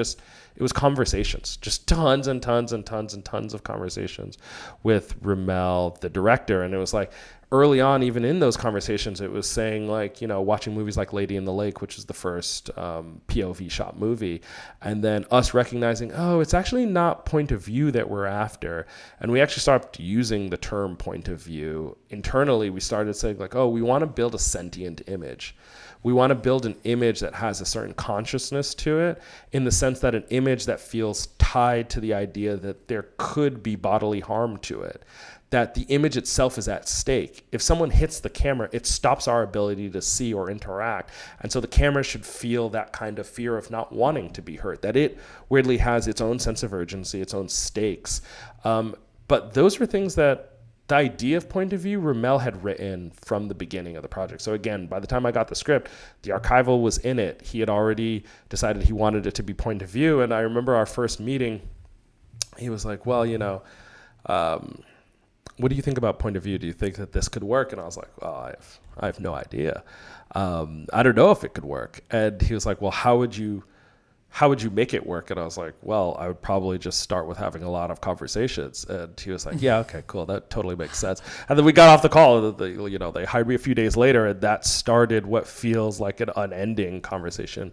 was conversations, just tons and tons and tons and tons of conversations with Ramel, the director. And it was like, early on, even in those conversations, it was saying like, you know, watching movies like Lady in the Lake, which is the first POV shot movie, and then us recognizing, oh, it's actually not point of view that we're after. And we actually started using the term point of view. Internally, we started saying like, oh, we want to build a sentient image. We want to build an image that has a certain consciousness to it, in the sense that an image that feels tied to the idea that there could be bodily harm to it, that the image itself is at stake. If someone hits the camera, it stops our ability to see or interact. And so the camera should feel that kind of fear of not wanting to be hurt, that it weirdly has its own sense of urgency, its own stakes. But those were things that the idea of point of view, Ramel had written from the beginning of the project. So again, by the time I got the script, the archival was in it. He had already decided he wanted it to be point of view. And I remember our first meeting, he was like, well, you know, what do you think about point of view? Do you think that this could work? And I was like, well, I have no idea. I don't know if it could work. And he was like, well, how would you make it work? And I was like, well, I would probably just start with having a lot of conversations. And he was like, yeah, okay, cool. That totally makes sense. And then we got off the call. They hired me a few days later, and that started what feels like an unending conversation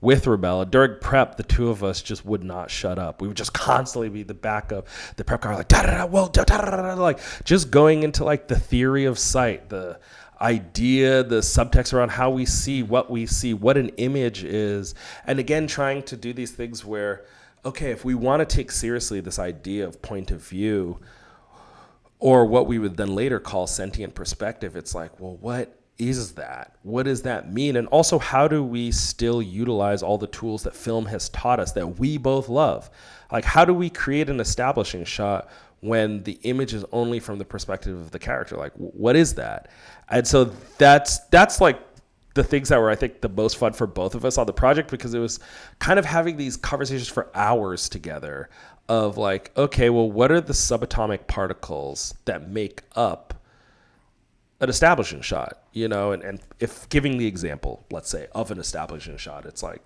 with Ramel. During prep, the two of us just would not shut up. We would just constantly be the back of the prep car, like da da da, well, da da da da, like just going into like the theory of sight, the idea, the subtext around how we see, what an image is, and again trying to do these things where, okay, if we want to take seriously this idea of point of view, or what we would then later call sentient perspective, it's like, well, what is that? What does that mean? And also, how do we still utilize all the tools that film has taught us that we both love? Like, how do we create an establishing shot when the image is only from the perspective of the character? Like, what is that? And so that's like the things that were, I think, the most fun for both of us on the project, because it was kind of having these conversations for hours together of like, okay, well, what are the subatomic particles that make up an establishing shot, you know? And if giving the example, let's say, of an establishing shot, it's like,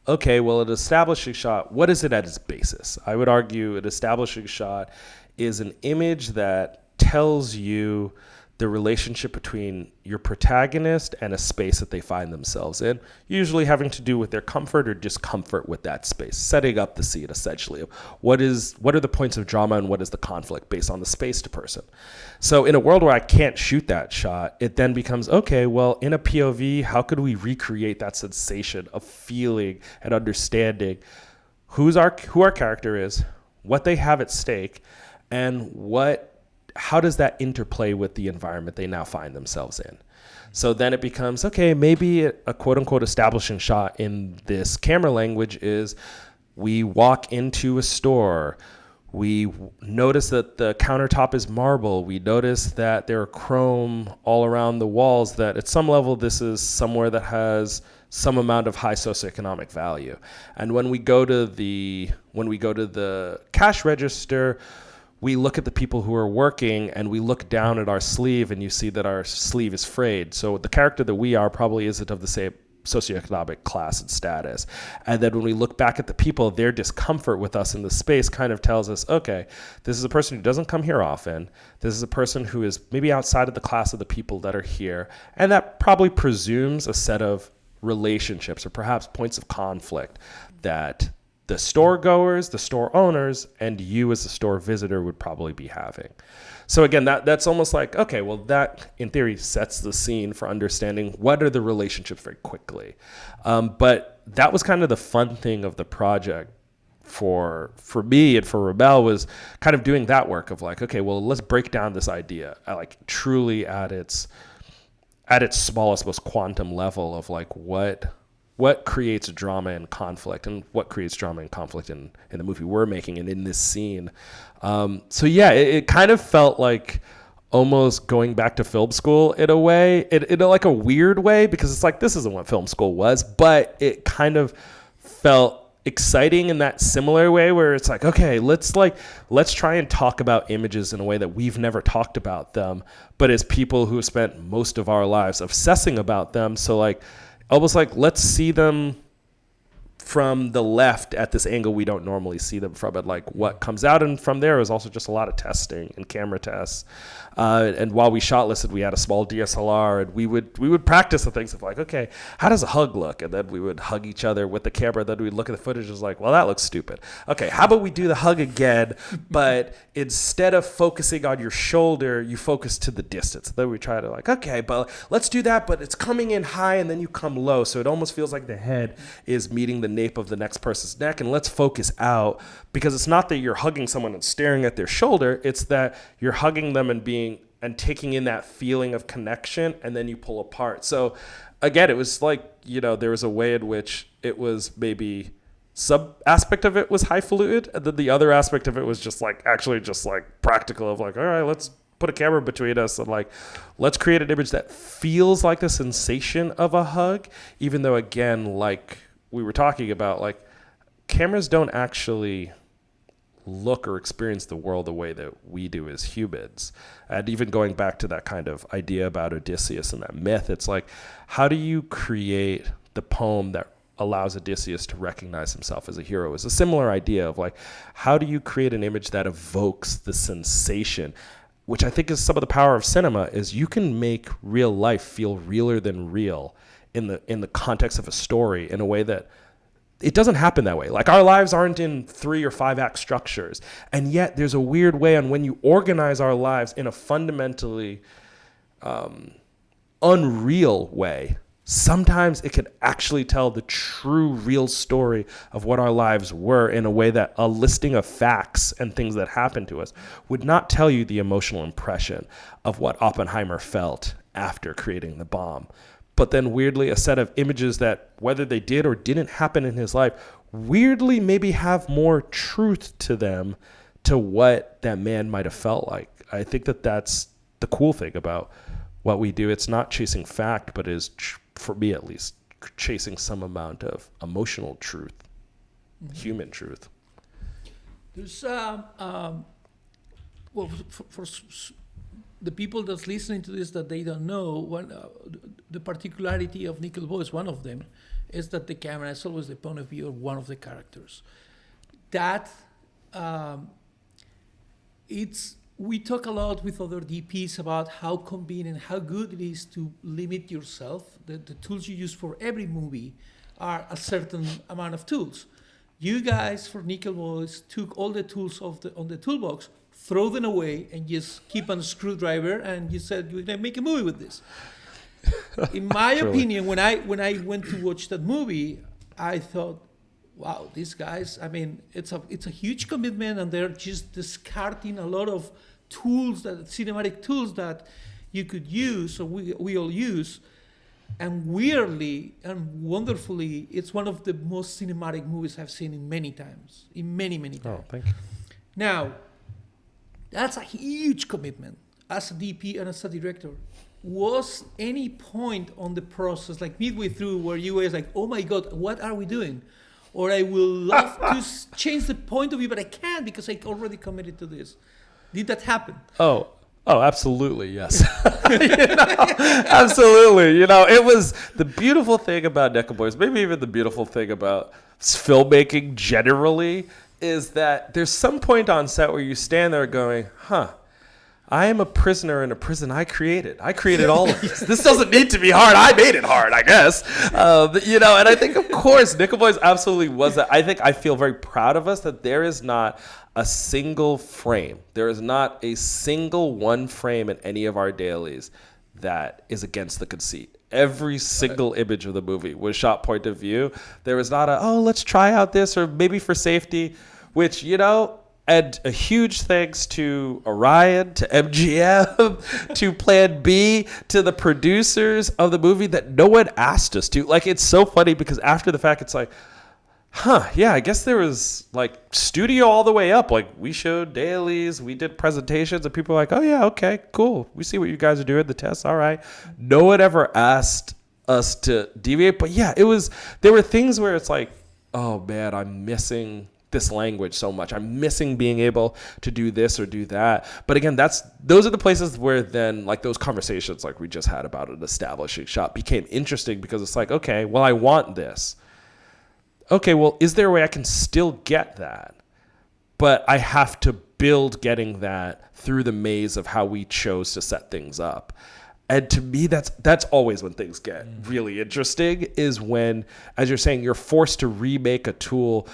okay, well, an establishing shot, what is it at its basis? I would argue an establishing shot is an image that tells you the relationship between your protagonist and a space that they find themselves in, usually having to do with their comfort or discomfort with that space, setting up the scene essentially of what are the points of drama and what is the conflict based on the space to person. So in a world where I can't shoot that shot, it then becomes, okay, well, in a POV, how could we recreate that sensation of feeling and understanding who our character is, what they have at stake, and how does that interplay with the environment they now find themselves in? So then it becomes, okay, maybe a quote unquote establishing shot in this camera language is we walk into a store, we notice that the countertop is marble, we notice that there are chrome all around the walls, that at some level this is somewhere that has some amount of high socioeconomic value. And when we go to the cash register, we look at the people who are working and we look down at our sleeve and you see that our sleeve is frayed. So the character that we are probably isn't of the same socioeconomic class and status. And then when we look back at the people, their discomfort with us in the space kind of tells us, okay, this is a person who doesn't come here often. This is a person who is maybe outside of the class of the people that are here. And that probably presumes a set of relationships or perhaps points of conflict that the store goers, the store owners, and you as a store visitor would probably be having. So again, that's almost like, okay, well, that in theory sets the scene for understanding what are the relationships very quickly. But that was kind of the fun thing of the project for me and for Rebel, was kind of doing that work of like, okay, well, let's break down this idea like truly at its smallest, most quantum level of like what creates drama and conflict, and what creates drama and conflict in the movie we're making and in this scene. So yeah, it kind of felt like almost going back to film school in a way, in like a weird way, because it's like, this isn't what film school was, but it kind of felt exciting in that similar way where it's like, okay, let's try and talk about images in a way that we've never talked about them, but as people who have spent most of our lives obsessing about them. So like, almost like, let's see them from the left at this angle we don't normally see them from, and like what comes out. And from there is also just a lot of testing and camera tests. And while we shot listed, we had a small DSLR, and we would practice the things of like, okay, how does a hug look? And then we would hug each other with the camera. Then we'd look at the footage and was like, well, that looks stupid. Okay, how about we do the hug again? But instead of focusing on your shoulder, you focus to the distance. Then we try to like, okay, but let's do that, but it's coming in high and then you come low. So it almost feels like the head is meeting the nape of the next person's neck, and let's focus out, because it's not that you're hugging someone and staring at their shoulder. It's that you're hugging them and taking in that feeling of connection, and then you pull apart. So again, it was like, there was a way in which it was maybe some aspect of it was highfalutin, and then the other aspect of it was just like actually just like practical of like, all right, let's put a camera between us and like, let's create an image that feels like the sensation of a hug, even though again, like we were talking about, like cameras don't actually look or experience the world the way that we do as humans. And even going back to that kind of idea about Odysseus and that myth, it's like, how do you create the poem that allows Odysseus to recognize himself as a hero? It's a similar idea of like, how do you create an image that evokes the sensation, which I think is some of the power of cinema, is you can make real life feel realer than real in the context of a story in a way that it doesn't happen that way. Like our lives aren't in 3 or 5 act structures. And yet there's a weird way on when you organize our lives in a fundamentally unreal way, sometimes it can actually tell the true real story of what our lives were in a way that a listing of facts and things that happened to us would not tell you the emotional impression of what Oppenheimer felt after creating the bomb. But then weirdly, a set of images that, whether they did or didn't happen in his life, weirdly maybe have more truth to them, to what that man might have felt like. I think that that's the cool thing about what we do. It's not chasing fact, but is, for me at least, chasing some amount of emotional truth, human truth. There's, well, for the people that's listening to this that they don't know, the particularity of Nickel Boys, one of them, is that the camera is always the point of view of one of the characters. That, we talk a lot with other DPs about how convenient, how good it is to limit yourself. The tools you use for every movie are a certain amount of tools. You guys, for Nickel Boys, took all the tools on the toolbox, throw them away, and just keep on a screwdriver, and you said you're gonna make a movie with this. In my opinion, when I went to watch that movie, I thought, wow, these guys, I mean, it's a huge commitment, and they're just discarding a lot of tools, cinematic tools that you could use, or we all use. And weirdly and wonderfully, it's one of the most cinematic movies I've seen in many times. Oh, thank you. Now, that's a huge commitment as a DP and as a director. was any point on the process, like midway through, where you were like, "Oh my God, what are we doing?" Or I will love to change the point of view, but I can't because I already committed to this. Did that happen? Oh, absolutely, yes. Absolutely. It was the beautiful thing about Nickel Boys, maybe even the beautiful thing about filmmaking generally, is that there's some point on set where you stand there going, I am a prisoner in a prison I created. I created all of this. This doesn't need to be hard. I made it hard, I guess. And I think, of course, Nickel Boys absolutely was that. I feel very proud of us that there is not a single frame. There is not a single one frame in any of our dailies that is against the conceit. Every single image of the movie was shot point of view. There was not let's try out this, or maybe for safety, which, and a huge thanks to Orion, to MGM, to Plan B, to the producers of the movie that no one asked us to. Like, it's so funny because after the fact, it's like, I guess there was like studio all the way up. Like, we showed dailies, we did presentations, and people were like, oh yeah, okay, cool. We see what you guys are doing, the tests, all right. No one ever asked us to deviate. But yeah, there were things where it's like, oh man, I'm missing this language so much. I'm missing being able to do this or do that. But again, those are the places where then like those conversations like we just had about an establishing shot became interesting, because it's like, okay, well, I want this. Okay, well, is there a way I can still get that? But I have to build getting that through the maze of how we chose to set things up. And to me, that's always when things get really interesting, is when, as you're saying, you're forced to remake a tool,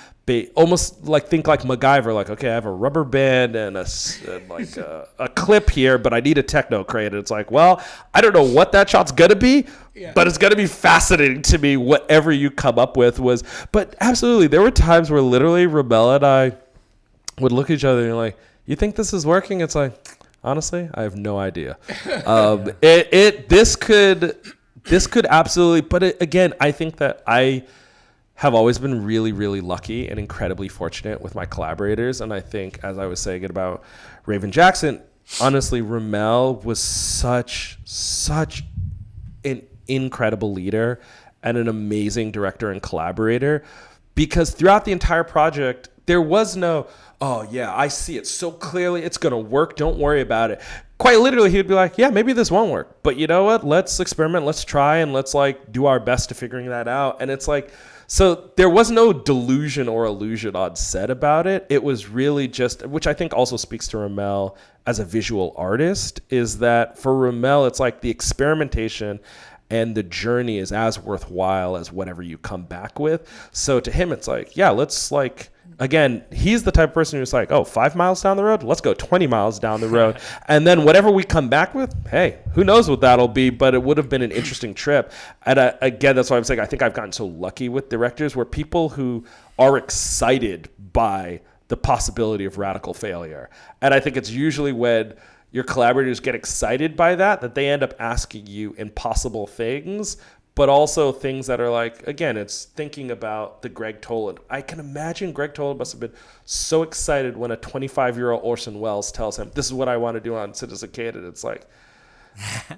almost like think like MacGyver, like, okay, I have a rubber band and a clip here, but I need a techno crane. And it's like, well, I don't know what that shot's gonna be, but it's gonna be fascinating to me. Whatever you come up with was, but absolutely, there were times where literally Ramel and I would look at each other and like, you think this is working? It's like, honestly, I have no idea. This could absolutely, but again, I think that I have always been really, really lucky and incredibly fortunate with my collaborators. And I think, as I was saying it about Raven Jackson, honestly, Ramel was such an incredible leader and an amazing director and collaborator, because throughout the entire project, there was no, oh yeah, I see it so clearly, it's going to work, don't worry about it. Quite literally, he would be like, yeah, maybe this won't work, but you know what? Let's experiment, let's try, and let's like do our best to figuring that out. And it's like, so there was no delusion or illusion on set about it. It was really just, which I think also speaks to Ramel as a visual artist, is that for Ramel, it's like the experimentation and the journey is as worthwhile as whatever you come back with. So to him, it's like, yeah, let's like, again, he's the type of person who's like, 5 miles down the road, let's go 20 miles down the road. And then whatever we come back with, hey, who knows what that'll be, but it would have been an interesting trip. And again, that's why I'm saying I think I've gotten so lucky with directors, where people who are excited by the possibility of radical failure. And I think it's usually when your collaborators get excited by that they end up asking you impossible things, but also things that are like, again, it's thinking about the Greg Toland. I can imagine Greg Toland must have been so excited when a 25-year-old Orson Welles tells him, this is what I want to do on Citizen Kane. And it's like,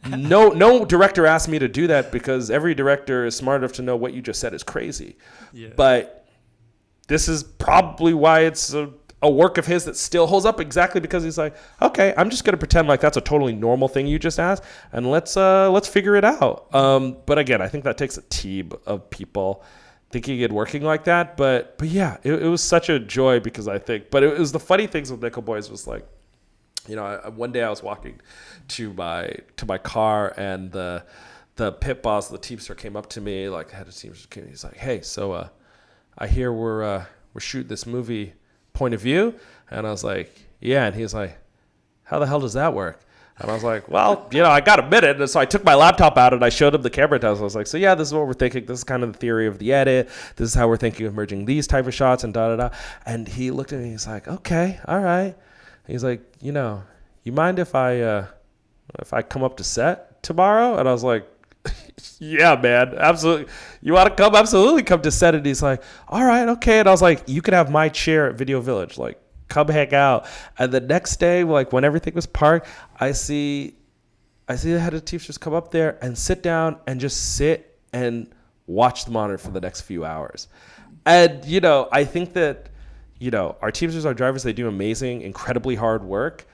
no director asked me to do that, because every director is smart enough to know what you just said is crazy. Yeah. But this is probably why it's a work of his that still holds up, exactly because he's like, okay, I'm just going to pretend like that's a totally normal thing you just asked, and let's figure it out. But again, I think that takes a team of people thinking and working like that. But yeah, it was such a joy, because I think, but it was the funny things with Nickel Boys was like, one day I was walking to my car, and the pit boss, the Teamster, came up to me, like the head of Teamster, he's like, hey, so I hear we're shooting this movie point of view. And I was like, yeah. And he's like, how the hell does that work? And I was like, well, I got a minute. And so I took my laptop out and I showed him the camera test. I was like, so yeah, this is what we're thinking. This is kind of the theory of the edit. This is how we're thinking of merging these type of shots and da-da-da. And he looked at me, he's like, okay, all right. He's like, you mind if I come up to set tomorrow? And I was like, yeah, man, absolutely. You want to come? Absolutely come to set. And he's like, all right, okay. And I was like, you can have my chair at Video Village. Like, come hang out. And the next day, like when everything was parked, I see I see the head of teachers come up there and sit down and just sit and watch the monitor for the next few hours. And, I think that, our teachers, our drivers, they do amazing, incredibly hard work.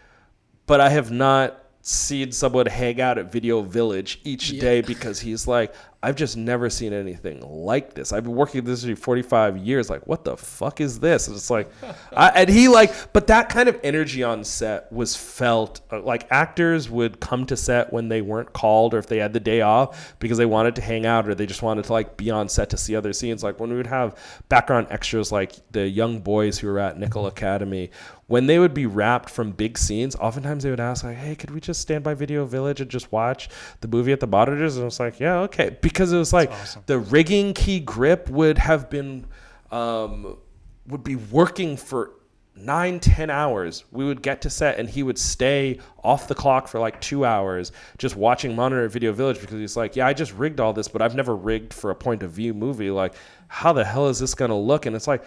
But I have not seen someone hang out at Video Village each day because he's like, I've just never seen anything like this. I've been working this for 45 years. Like, what the fuck is this? And it's like, but that kind of energy on set was felt. Like, actors would come to set when they weren't called or if they had the day off because they wanted to hang out or they just wanted to like be on set to see other scenes. Like when we would have background extras, like the young boys who were at Nickel Academy, when they would be wrapped from big scenes, oftentimes they would ask like, hey, could we just stand by Video Village and just watch the movie at the monitors? And I was like, yeah, okay. Because it was like awesome. The rigging key grip would have been, would be working for 9-10 hours. We would get to set and he would stay off the clock for like 2 hours just watching monitor at Video Village because he's like, yeah, I just rigged all this, but I've never rigged for a point of view movie. Like, how the hell is this going to look? And it's like,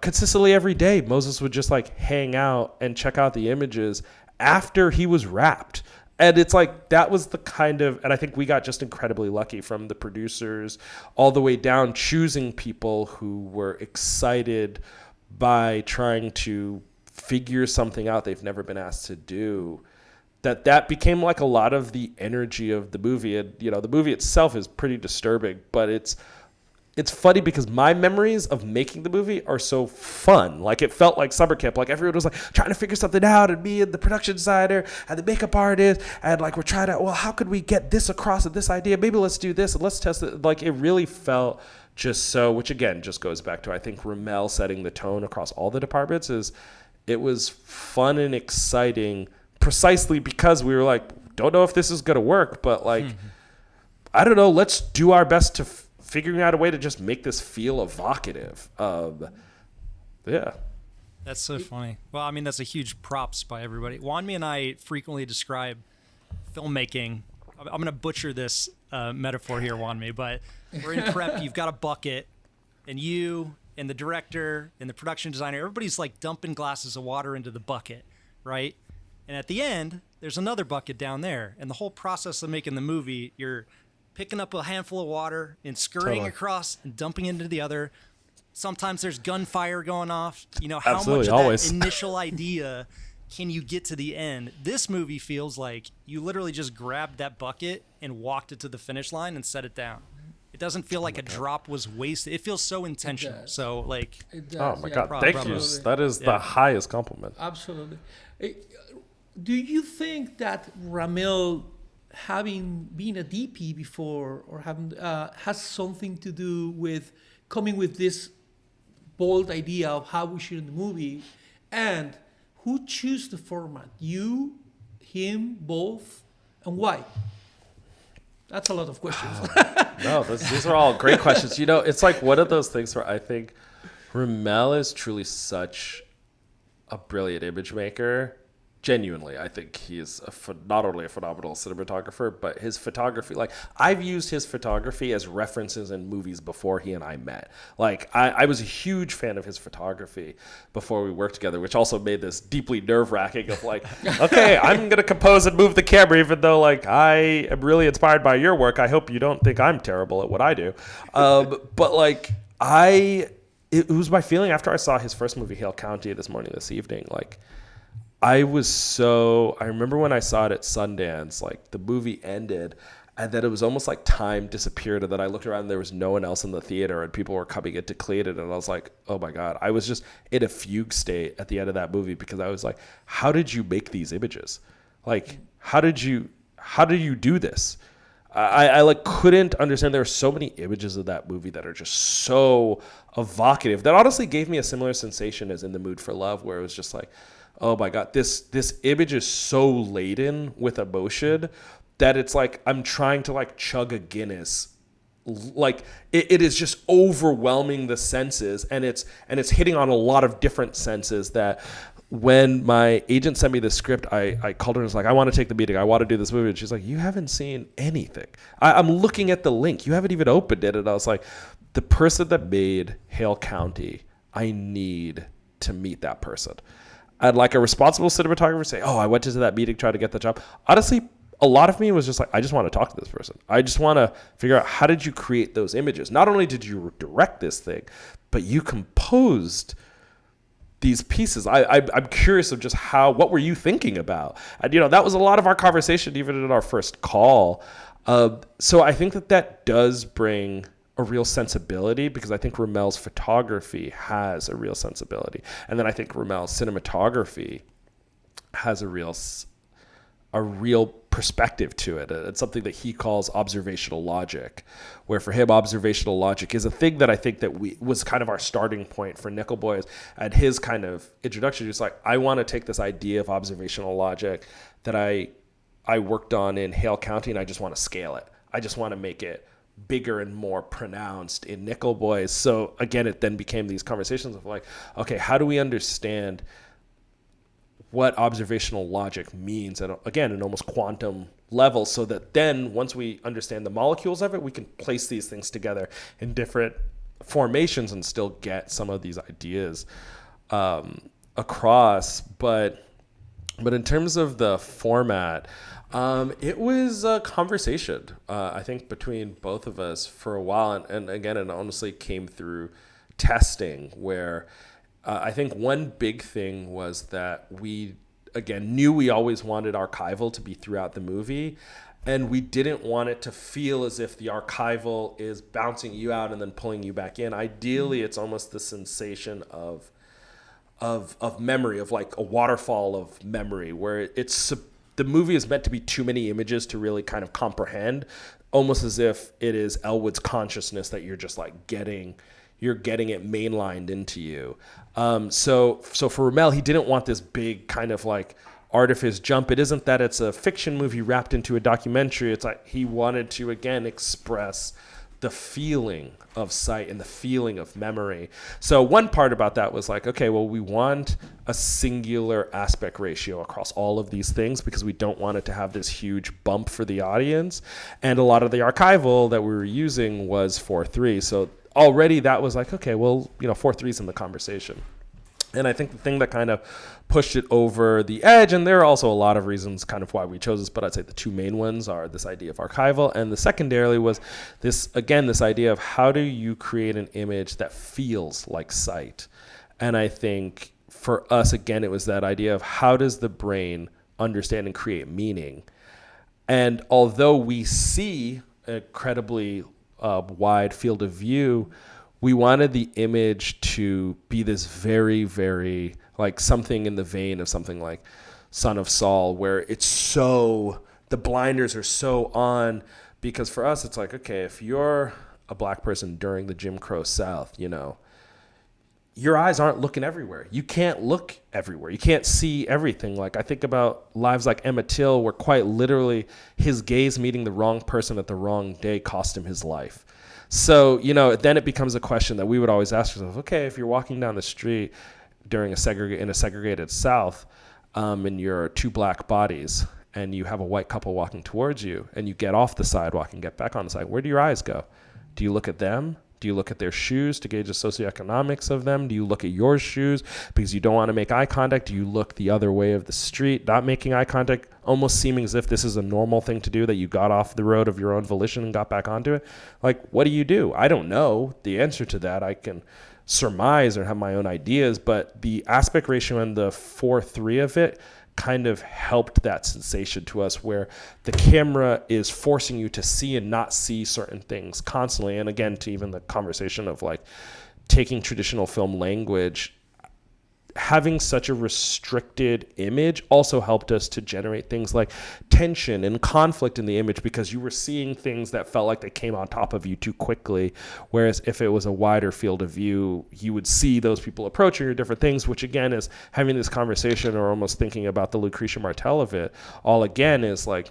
consistently every day, Moses would just like hang out and check out the images after he was wrapped. And it's like, that was the kind of, and I think we got just incredibly lucky from the producers all the way down, choosing people who were excited by trying to figure something out they've never been asked to do. That became like a lot of the energy of the movie. And, the movie itself is pretty disturbing, but it's funny because my memories of making the movie are so fun. Like, it felt like summer camp. Like, everyone was like trying to figure something out, and me and the production designer and the makeup artist, and like, we're trying to, well, how could we get this across with this idea? Maybe let's do this and let's test it. Like, it really felt just so, which again, just goes back to, I think, Ramel setting the tone across all the departments. It was fun and exciting precisely because we were like, don't know if this is going to work, but like, I don't know, let's do our best to figuring out a way to just make this feel evocative. Yeah. That's so funny. Well, I mean, that's a huge props by everybody. Wanmi and I frequently describe filmmaking. I'm going to butcher this metaphor here, Wanmi, but we're in prep. You've got a bucket, and you and the director and the production designer, everybody's like dumping glasses of water into the bucket, right? And at the end, there's another bucket down there. And the whole process of making the movie, you're picking up a handful of water and scurrying across and dumping into the other. Sometimes there's gunfire going off. How Absolutely, much of always. that initial idea can you get to the end? This movie feels like you literally just grabbed that bucket and walked it to the finish line and set it down. It doesn't feel like a drop was wasted. It feels so intentional. So like, oh my God, thank you. That is the highest compliment. Absolutely. Do you think that Ramel, having been a DP before, or having has something to do with coming with this bold idea of how we shoot in the movie? And who choose the format? You, him, both, and why? That's a lot of questions. No, these are all great questions. It's like one of those things where I think Ramel is truly such a brilliant image maker. Genuinely, I think he's not only a phenomenal cinematographer, but his photography, like, I've used his photography as references in movies before he and I met. Like, I was a huge fan of his photography before we worked together, which also made this deeply nerve-wracking of like, okay, I'm going to compose and move the camera, even though, like, I am really inspired by your work. I hope you don't think I'm terrible at what I do. But, like, it was my feeling after I saw his first movie, Hale County, this evening, like, I remember when I saw it at Sundance, like, the movie ended and then it was almost like time disappeared, and then I looked around and there was no one else in the theater and people were coming in to clean it, and I was like, oh my God. I was just in a fugue state at the end of that movie because I was like, how did you make these images? Like, how did you do this? I like couldn't understand. There were so many images of that movie that are just so evocative that honestly gave me a similar sensation as In the Mood for Love, where it was just like, oh my God, this image is so laden with emotion that it's like I'm trying to like chug a Guinness. Like it is just overwhelming the senses, and it's hitting on a lot of different senses. That when my agent sent me the script, I called her and was like, I want to take the meeting. I want to do this movie. And she's like, you haven't seen anything. I'm looking at the link. You haven't even opened it. And I was like, the person that made Hale County, I need to meet that person. And like a responsible cinematographer say, oh, I went into that meeting trying to get the job. Honestly, a lot of me was just like, I just want to talk to this person. I just want to figure out, how did you create those images? Not only did you direct this thing, but you composed these pieces. I'm curious of just what were you thinking about? And, that was a lot of our conversation, even in our first call. So I think that does bring a real sensibility, because I think Ramel's photography has a real sensibility. And then I think Ramel's cinematography has a real perspective to it. It's something that he calls observational logic, where for him, observational logic is a thing that I think that was kind of our starting point for Nickel Boys. And his kind of introduction, just like, I want to take this idea of observational logic that I worked on in Hale County, and I just want to scale it. I just want to make it bigger and more pronounced in Nickel Boys. So again, it then became these conversations of like, okay, how do we understand what observational logic means at, again, an almost quantum level, so that then once we understand the molecules of it, we can place these things together in different formations and still get some of these ideas across. But in terms of the format, it was a conversation, I think, between both of us for a while. And again, it honestly came through testing, where I think one big thing was that we, again, knew we always wanted archival to be throughout the movie. And we didn't want it to feel as if the archival is bouncing you out and then pulling you back in. Ideally, it's almost the sensation of memory, of like a waterfall of memory, where the movie is meant to be too many images to really kind of comprehend, almost as if it is Elwood's consciousness that you're just like getting it mainlined into you. So for Ramel, he didn't want this big kind of like artifice jump. It isn't that it's a fiction movie wrapped into a documentary. It's like he wanted to, again, express the feeling of sight and the feeling of memory. So one part about that was like, okay, well, we want a singular aspect ratio across all of these things, because we don't want it to have this huge bump for the audience. And a lot of the archival that we were using was 4:3. So already that was like, okay, well, 4:3 is in the conversation. And I think the thing that kind of pushed it over the edge, and there are also a lot of reasons kind of why we chose this, but I'd say the two main ones are this idea of archival, and the secondarily was this idea of how do you create an image that feels like sight. And I think for us, again, it was that idea of how does the brain understand and create meaning. And although we see an incredibly wide field of view, we wanted the image to be this very, very, like something in the vein of something like Son of Saul, where the blinders are so on, because for us, it's like, okay, if you're a black person during the Jim Crow South, your eyes aren't looking everywhere. You can't look everywhere. You can't see everything. Like I think about lives like Emmett Till, where quite literally his gaze meeting the wrong person at the wrong day cost him his life. So, then it becomes a question that we would always ask ourselves, okay, if you're walking down the street in a segregated South, and you're two black bodies and you have a white couple walking towards you and you get off the sidewalk and get back on the side, where do your eyes go? Do you look at them? Do you look at their shoes to gauge the socioeconomics of them? Do you look at your shoes because you don't want to make eye contact? Do you look the other way of the street, not making eye contact, almost seeming as if this is a normal thing to do, that you got off the road of your own volition and got back onto it? Like, what do? I don't know the answer to that. I can surmise or have my own ideas, but the aspect ratio and the 4:3 of it kind of helped that sensation to us, where the camera is forcing you to see and not see certain things constantly. And again, to even the conversation of like taking traditional film language, having such a restricted image also helped us to generate things like tension and conflict in the image, because you were seeing things that felt like they came on top of you too quickly. Whereas if it was a wider field of view, you would see those people approaching or different things, which again is having this conversation, or almost thinking about the Lucretia Martel of it all, again, is like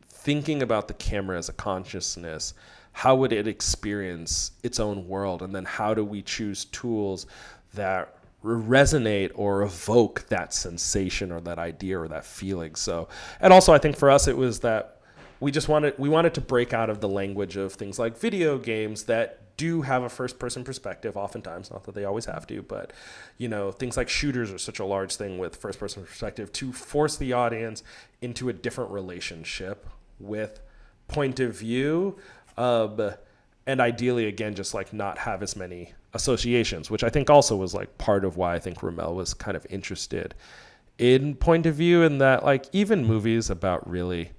thinking about the camera as a consciousness. How would it experience its own world? And then how do we choose tools that resonate or evoke that sensation or that idea or that feeling? So, and also I think for us, it was that we wanted to break out of the language of things like video games that do have a first person perspective oftentimes, not that they always have to, but things like shooters are such a large thing with first person perspective, to force the audience into a different relationship with point of view, and ideally again just like not have as many associations, which I think also was like part of why I think Rommel was kind of interested in point of view, and that like even movies about really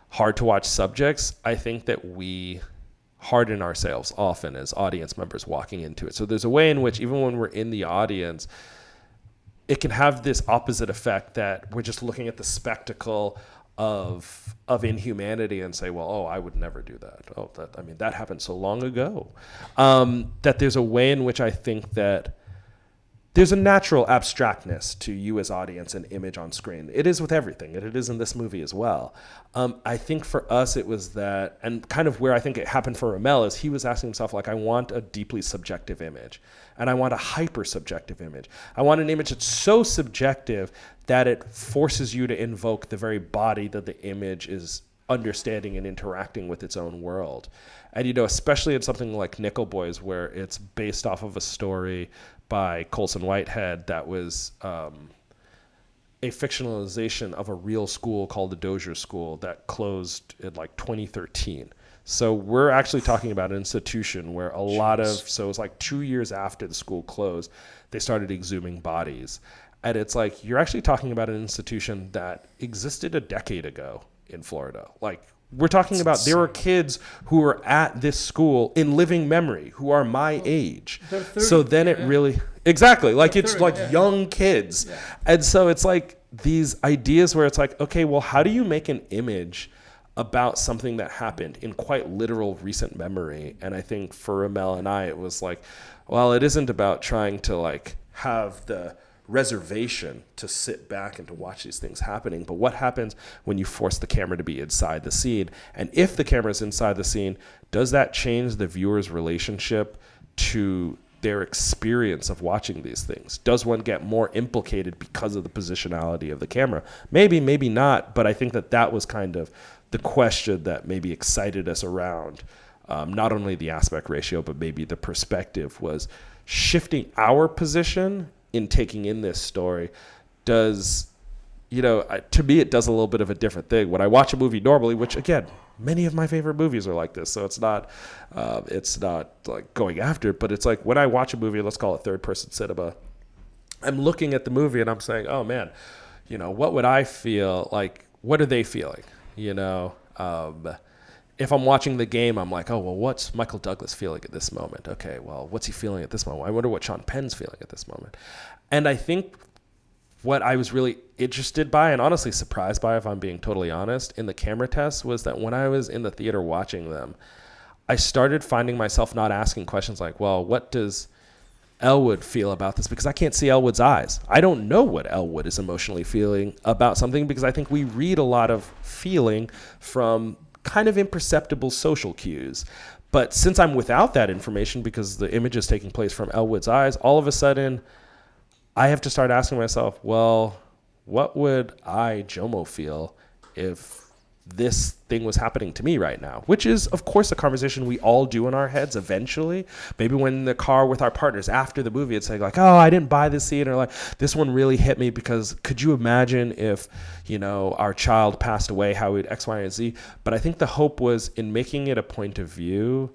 hard to watch subjects, I think that we harden ourselves often as audience members walking into it. So there's a way in which even when we're in the audience, it can have this opposite effect that we're just looking at the spectacle of inhumanity and say, well, oh, I would never do that. Oh, that happened so long ago. That there's a way in which I think that there's a natural abstractness to you as audience and image on screen. It is with everything, and it is in this movie as well. I think for us it was that, and kind of where I think it happened for Rommel is he was asking himself, like, I want a deeply subjective image, and I want a hyper-subjective image. I want an image that's so subjective that it forces you to invoke the very body that the image is understanding and interacting with its own world. And, especially in something like Nickel Boys, where it's based off of a story by Colson Whitehead that was a fictionalization of a real school called the Dozier School that closed in like 2013. So we're actually talking about an institution where so it was like 2 years after the school closed, they started exhuming bodies. And it's like, you're actually talking about an institution that existed a decade ago in Florida. Like, we're talking about there are kids who are at this school in living memory who are my age. 30, so then it really, exactly, like it's 30, like young kids. Yeah. And so it's like these ideas where it's like, okay, well, how do you make an image about something that happened in quite literal recent memory? And I think for Rommel and I, it was like, well, it isn't about trying to like have the reservation to sit back and to watch these things happening, but what happens when you force the camera to be inside the scene? And if the camera is inside the scene, does that change the viewer's relationship to their experience of watching these things? Does one get more implicated because of the positionality of the camera? Maybe, maybe not, but I think that was kind of the question that maybe excited us around not only the aspect ratio, but maybe the perspective was shifting our position in taking in this story. Does, to me, it does a little bit of a different thing. When I watch a movie normally, which again, many of my favorite movies are like this, so it's not like going after it, but it's like when I watch a movie, let's call it third person cinema, I'm looking at the movie and I'm saying, oh man, what would I feel like? What are they feeling? If I'm watching the game, I'm like, oh, well, what's Michael Douglas feeling at this moment? Okay, well, what's he feeling at this moment? I wonder what Sean Penn's feeling at this moment. And I think what I was really interested by and honestly surprised by, if I'm being totally honest, in the camera tests was that when I was in the theater watching them, I started finding myself not asking questions like, well, what does Elwood feel about this? Because I can't see Elwood's eyes. I don't know what Elwood is emotionally feeling about something, because I think we read a lot of feeling from kind of imperceptible social cues. But since I'm without that information, because the image is taking place from Elwood's eyes, all of a sudden I have to start asking myself, well, what would I, Jomo, feel if this thing was happening to me right now? Which is, of course, a conversation we all do in our heads eventually. Maybe when in the car with our partners after the movie, it's like, oh, I didn't buy this scene, or like, this one really hit me because could you imagine if, our child passed away, how we'd X, Y, and Z? But I think the hope was in making it a point of view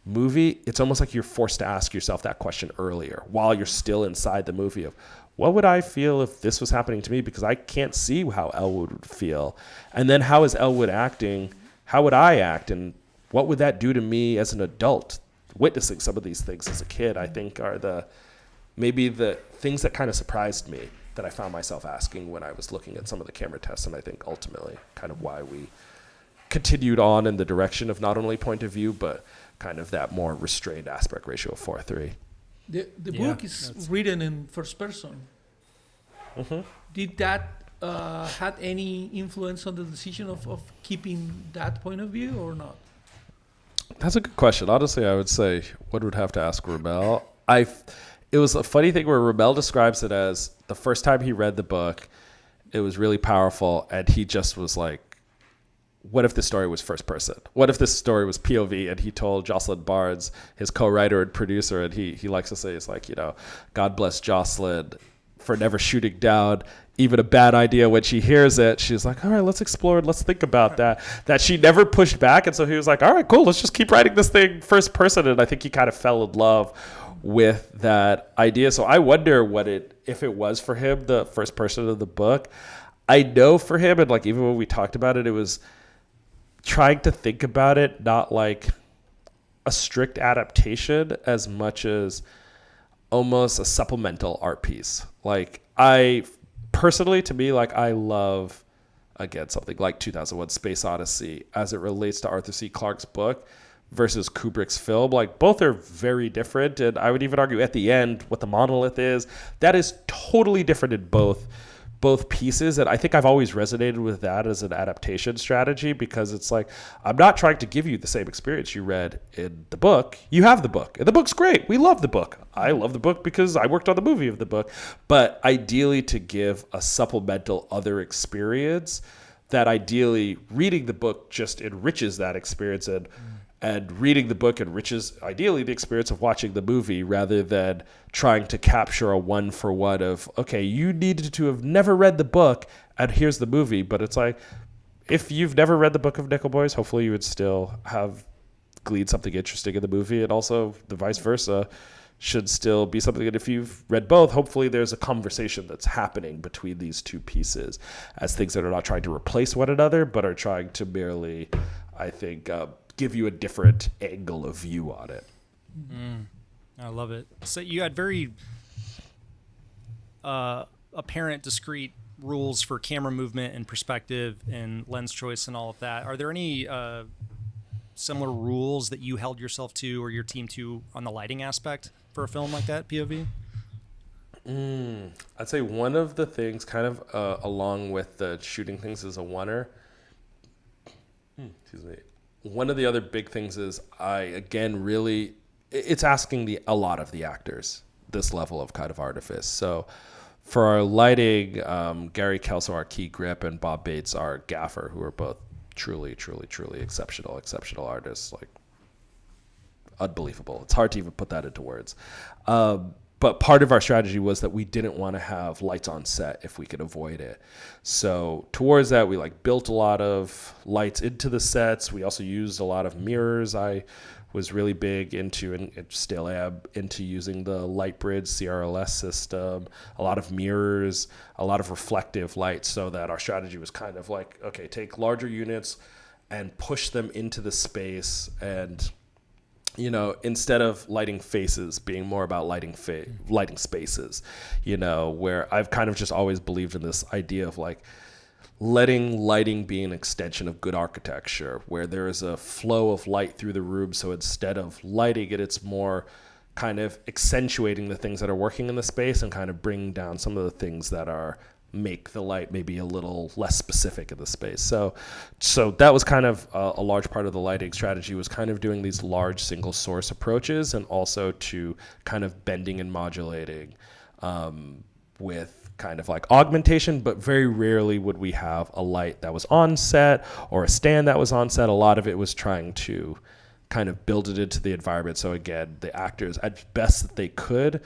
movie, it's almost like you're forced to ask yourself that question earlier while you're still inside the movie of, what would I feel if this was happening to me? Because I can't see how Elwood would feel. And then how is Elwood acting? How would I act? And what would that do to me as an adult? Witnessing some of these things as a kid, I think, are maybe the things that kind of surprised me that I found myself asking when I was looking at some of the camera tests. And I think ultimately kind of why we continued on in the direction of not only point of view, but kind of that more restrained aspect ratio of 4:3. The book is written in first person. Mm-hmm. Did that had any influence on the decision of keeping that point of view or not? That's a good question. Honestly, I would say one would have to ask Rommel. It was a funny thing where Rommel describes it as the first time he read the book, it was really powerful, and he just was like, what if this story was first person? What if this story was POV? And he told Jocelyn Barnes, his co-writer and producer, and he likes to say, it's like, God bless Jocelyn for never shooting down even a bad idea. When she hears it, she's like, all right, let's explore it. Let's think about that she never pushed back. And so he was like, all right, cool. Let's just keep writing this thing first person. And I think he kind of fell in love with that idea. So I wonder if it was for him, the first person of the book. I know for him, and like even when we talked about it, it was trying to think about it not like a strict adaptation as much as almost a supplemental art piece. Like I personally, to me, like I love, again, something like 2001 Space Odyssey as it relates to Arthur C. Clarke's book versus Kubrick's film. Like both are very different. And I would even argue at the end what the monolith is, that is totally different in both pieces. And I think I've always resonated with that as an adaptation strategy, because it's like, I'm not trying to give you the same experience you read in the book. You have the book, and the book's great. We love the book. I love the book because I worked on the movie of the book. But ideally to give a supplemental other experience that ideally reading the book just enriches that experience, and reading the book enriches ideally the experience of watching the movie, rather than trying to capture a one for one of, okay, you needed to have never read the book and here's the movie. But it's like, if you've never read the book of Nickel Boys, hopefully you would still have gleaned something interesting in the movie, and also the vice versa should still be something that if you've read both, hopefully there's a conversation that's happening between these two pieces as things that are not trying to replace one another, but are trying to merely, I think, give you a different angle of view on it. I love it. So you had very apparent, discrete rules for camera movement and perspective and lens choice and all of that. Are there any similar rules that you held yourself to or your team to on the lighting aspect for a film like that, POV? I'd say one of the things kind of along with the shooting things as a oneer, excuse me, one of the other big things is it's asking a lot of the actors, this level of kind of artifice. So for our lighting, Gary Kelso, our key grip, and Bob Bates, our gaffer, who are both truly, truly, truly exceptional artists, like unbelievable. It's hard to even put that into words. But part of our strategy was that we didn't want to have lights on set if we could avoid it. So towards that, we built a lot of lights into the sets. We also used a lot of mirrors. I was really big into, and still am, into using the Lightbridge CRLS system, a lot of mirrors, a lot of reflective lights, so that our strategy was kind of like, okay, take larger units and push them into the space, and instead of lighting faces, being more about lighting spaces, where I've kind of just always believed in this idea of letting lighting be an extension of good architecture, where there is a flow of light through the room. So instead of lighting it, it's more kind of accentuating the things that are working in the space and kind of bringing down some of the things that make the light maybe a little less specific in the space. So that was kind of a large part of the lighting strategy, was kind of doing these large single source approaches, and also to kind of bending and modulating with kind of augmentation. But very rarely would we have a light that was on set or a stand that was on set. A lot of it was trying to kind of build it into the environment. So again, the actors, at best that they could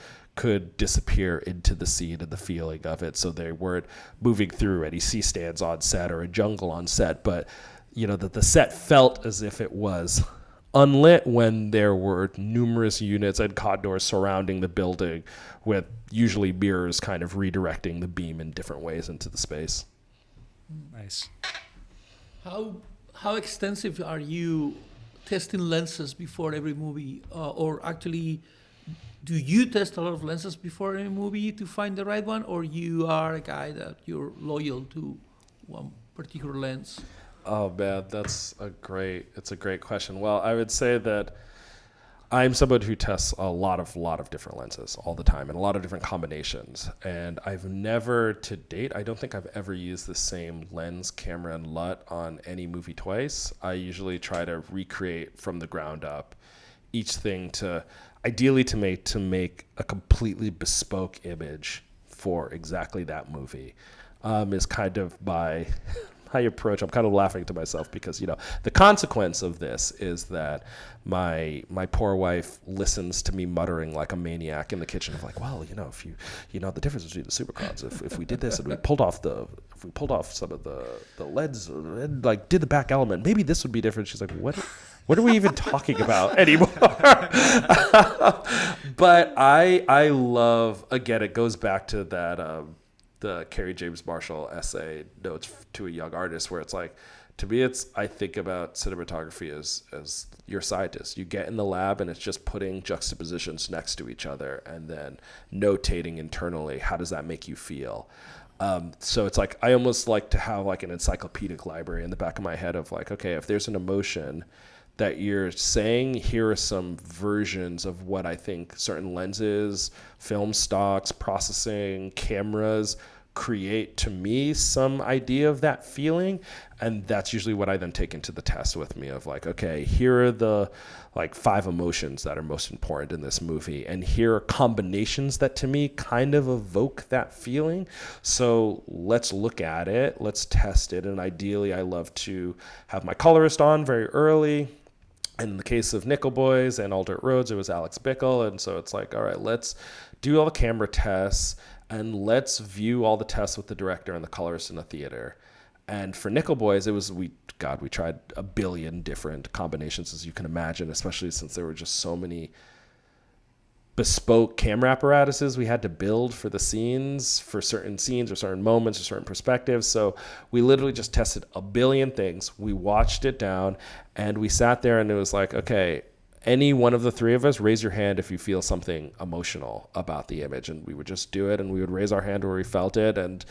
disappear into the scene and the feeling of it. So they weren't moving through any C-stands on set or a jungle on set, but that the set felt as if it was unlit when there were numerous units and condors surrounding the building, with usually mirrors kind of redirecting the beam in different ways into the space. Nice. How extensive are you testing lenses before every movie, or actually, do you test a lot of lenses before a movie to find the right one, or you are a guy that you're loyal to one particular lens? Oh man, it's a great question. Well, I would say that I'm someone who tests a lot of different lenses all the time, and a lot of different combinations. And I've never, to date, I don't think I've ever used the same lens, camera, and LUT on any movie twice. I usually try to recreate from the ground up each thing, ideally to make a completely bespoke image for exactly that movie. Is kind of my I approach. I'm kind of laughing to myself because, the consequence of this is that my poor wife listens to me muttering like a maniac in the kitchen of like, well, if the difference between the supercons, if we did this and we pulled off some of the leads and like did the back element, maybe this would be different. She's like, what are we even talking about anymore? But I love, again, it goes back to that, the Kerry James Marshall essay, Notes to a Young Artist, where it's like, to me, I think about cinematography as your scientist. You get in the lab and it's just putting juxtapositions next to each other and then notating internally, how does that make you feel? So it's like, I almost like to have like an encyclopedic library in the back of my head of like, okay, if there's an emotion that you're saying, here are some versions of what I think certain lenses, film stocks, processing, cameras create to me some idea of that feeling. And that's usually what I then take into the test with me of like, okay, here are the like 5 emotions that are most important in this movie. And here are combinations that to me kind of evoke that feeling. So let's look at it, let's test it. And ideally I love to have my colorist on very early. And in the case of Nickel Boys and All Dirt Roads, it was Alex Bickle. And so it's like, all right, let's do all the camera tests and let's view all the tests with the director and the colorist in the theater. And for Nickel Boys, we tried a billion different combinations, as you can imagine, especially since there were just so many bespoke camera apparatuses we had to build for the scenes, for certain scenes or certain moments or certain perspectives. So we literally just tested a billion things. We watched it down and we sat there and it was like, okay, any one of the 3 of us, raise your hand if you feel something emotional about the image. And we would just do it and we would raise our hand where we felt it. And,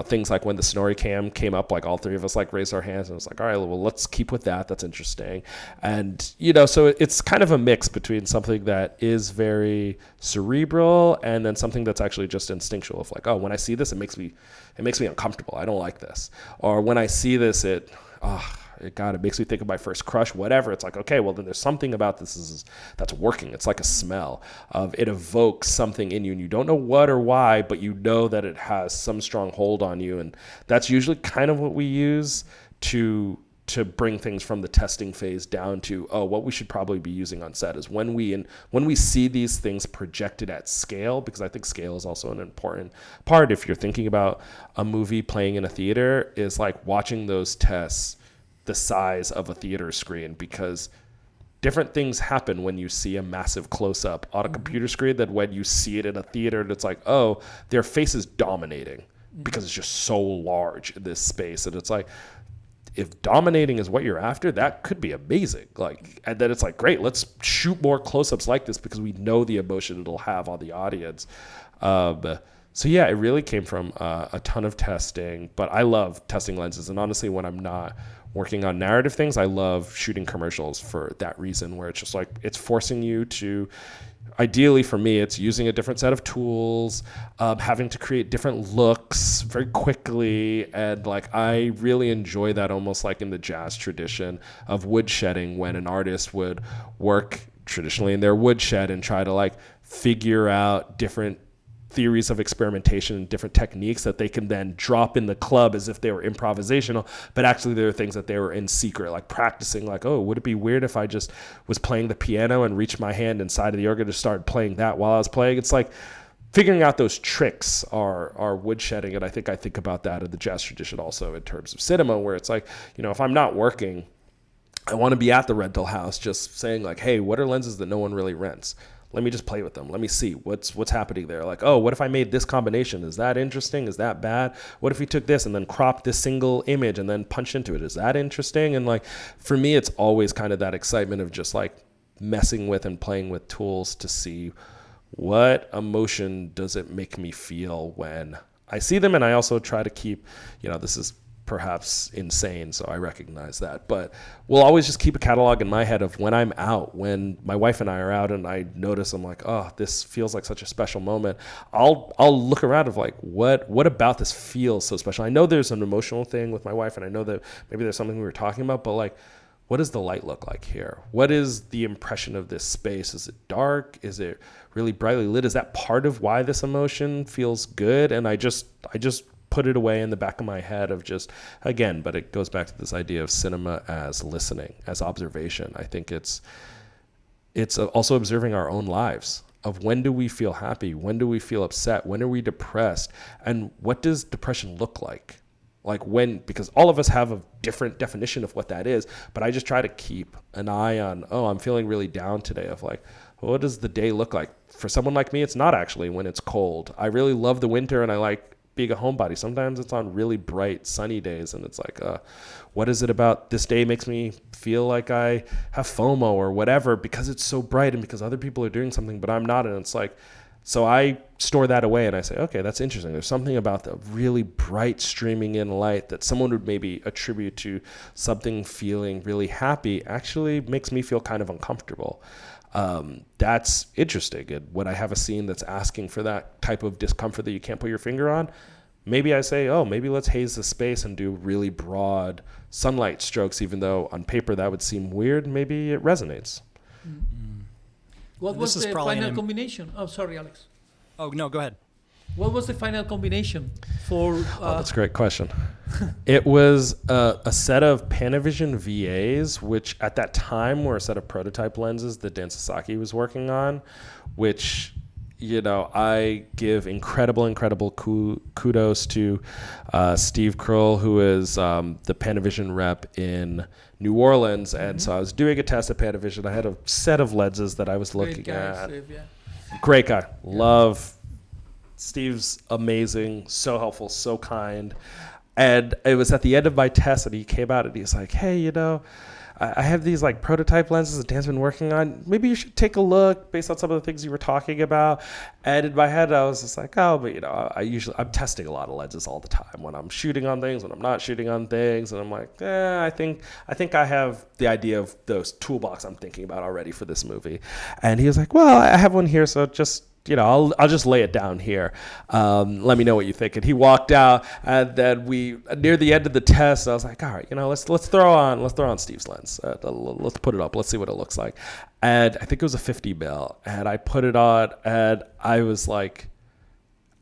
things like when the Snorri cam came up, like all 3 of us like raised our hands and it was like, all right, well, let's keep with that. That's interesting. And, so it's kind of a mix between something that is very cerebral and then something that's actually just instinctual of like, oh, when I see this, it makes me uncomfortable. I don't like this. Or when I see this, it makes me think of my first crush, whatever. It's like, okay, well, then there's something about this that's working. It's like a smell of it evokes something in you and you don't know what or why, but you know that it has some strong hold on you. And that's usually kind of what we use to bring things from the testing phase down to, what we should probably be using on set is when we see these things projected at scale, because I think scale is also an important part. If you're thinking about a movie playing in a theater, is like watching those tests the size of a theater screen, because different things happen when you see a massive close-up on a computer screen than when you see it in a theater and it's like, oh, their face is dominating because it's just so large in this space. And it's like, if dominating is what you're after, that could be amazing. Like, and then it's like, great, let's shoot more close-ups like this because we know the emotion it'll have on the audience. So yeah, it really came from a ton of testing, but I love testing lenses. And honestly, when I'm not working on narrative things, I love shooting commercials for that reason, where it's just like, it's forcing you to, ideally for me, it's using a different set of tools, having to create different looks very quickly. And like, I really enjoy that, almost like in the jazz tradition of woodshedding, when an artist would work traditionally in their woodshed and try to like figure out different theories of experimentation and different techniques that they can then drop in the club as if they were improvisational, but actually there are things that they were in secret, like practicing, like, oh, would it be weird if I just was playing the piano and reached my hand inside of the organ to start playing that while I was playing? It's like figuring out those tricks are woodshedding. And I think about that in the jazz tradition also in terms of cinema, where it's like, if I'm not working, I want to be at the rental house just saying like, hey, what are lenses that no one really rents? Let me just play with them. Let me see what's happening there. Like, oh, what if I made this combination? Is that interesting? Is that bad? What if we took this and then cropped this single image and then punched into it? Is that interesting? And like, for me, it's always kind of that excitement of just like messing with and playing with tools to see what emotion does it make me feel when I see them. And I also try to keep, this is perhaps insane, so I recognize that, but we'll always just keep a catalog in my head of when I'm out, when my wife and I are out and I notice, I'm like, oh, this feels like such a special moment. I'll look around of like, what about this feels so special? I know there's an emotional thing with my wife, and I know that maybe there's something we were talking about, but like, what does the light look like here? What is the impression of this space? Is it dark? Is it really brightly lit? Is that part of why this emotion feels good? And I just put it away in the back of my head of just, again, but it goes back to this idea of cinema as listening, as observation. I think it's also observing our own lives of when do we feel happy? When do we feel upset? When are we depressed? And what does depression look like? Like when, because all of us have a different definition of what that is, but I just try to keep an eye on, oh, I'm feeling really down today, of like, what does the day look like? For someone like me, it's not actually when it's cold. I really love the winter and I like being a homebody. Sometimes it's on really bright, sunny days and it's like, what is it about this day makes me feel like I have FOMO or whatever because it's so bright and because other people are doing something, but I'm not. And it's like, so I store that away and I say, okay, that's interesting. There's something about the really bright streaming in light that someone would maybe attribute to something feeling really happy actually makes me feel kind of uncomfortable. That's interesting. And when I have a scene that's asking for that type of discomfort that you can't put your finger on, maybe I say, oh, maybe let's haze the space and do really broad sunlight strokes, even though on paper that would seem weird. Maybe it resonates. Mm-hmm. What was the final combination? Oh, sorry, Alex. Oh, no, go ahead. What was the final combination for... that's a great question. It was a set of Panavision VAs, which at that time were a set of prototype lenses that Dan Sasaki was working on, which, I give incredible kudos to Steve Kroll, who is the Panavision rep in New Orleans. And so I was doing a test at Panavision. I had a set of lenses that I was looking at. Steve, yeah. Great guy. Love Steve's amazing, so helpful, so kind. And it was at the end of my test and he came out and he's like, hey, I have these like prototype lenses that Dan's been working on. Maybe you should take a look based on some of the things you were talking about. And in my head, I was just like, oh, but I'm testing a lot of lenses all the time when I'm shooting on things, when I'm not shooting on things. And I'm like, I think I have the idea of those toolbox I'm thinking about already for this movie. And he was like, well, I have one here. So just, I'll just lay it down here. Let me know what you think. And he walked out, and then near the end of the test, I was like, all right, let's throw on Steve's lens. Let's put it up. Let's see what it looks like. And I think it was a 50 mil, and I put it on, and I was like,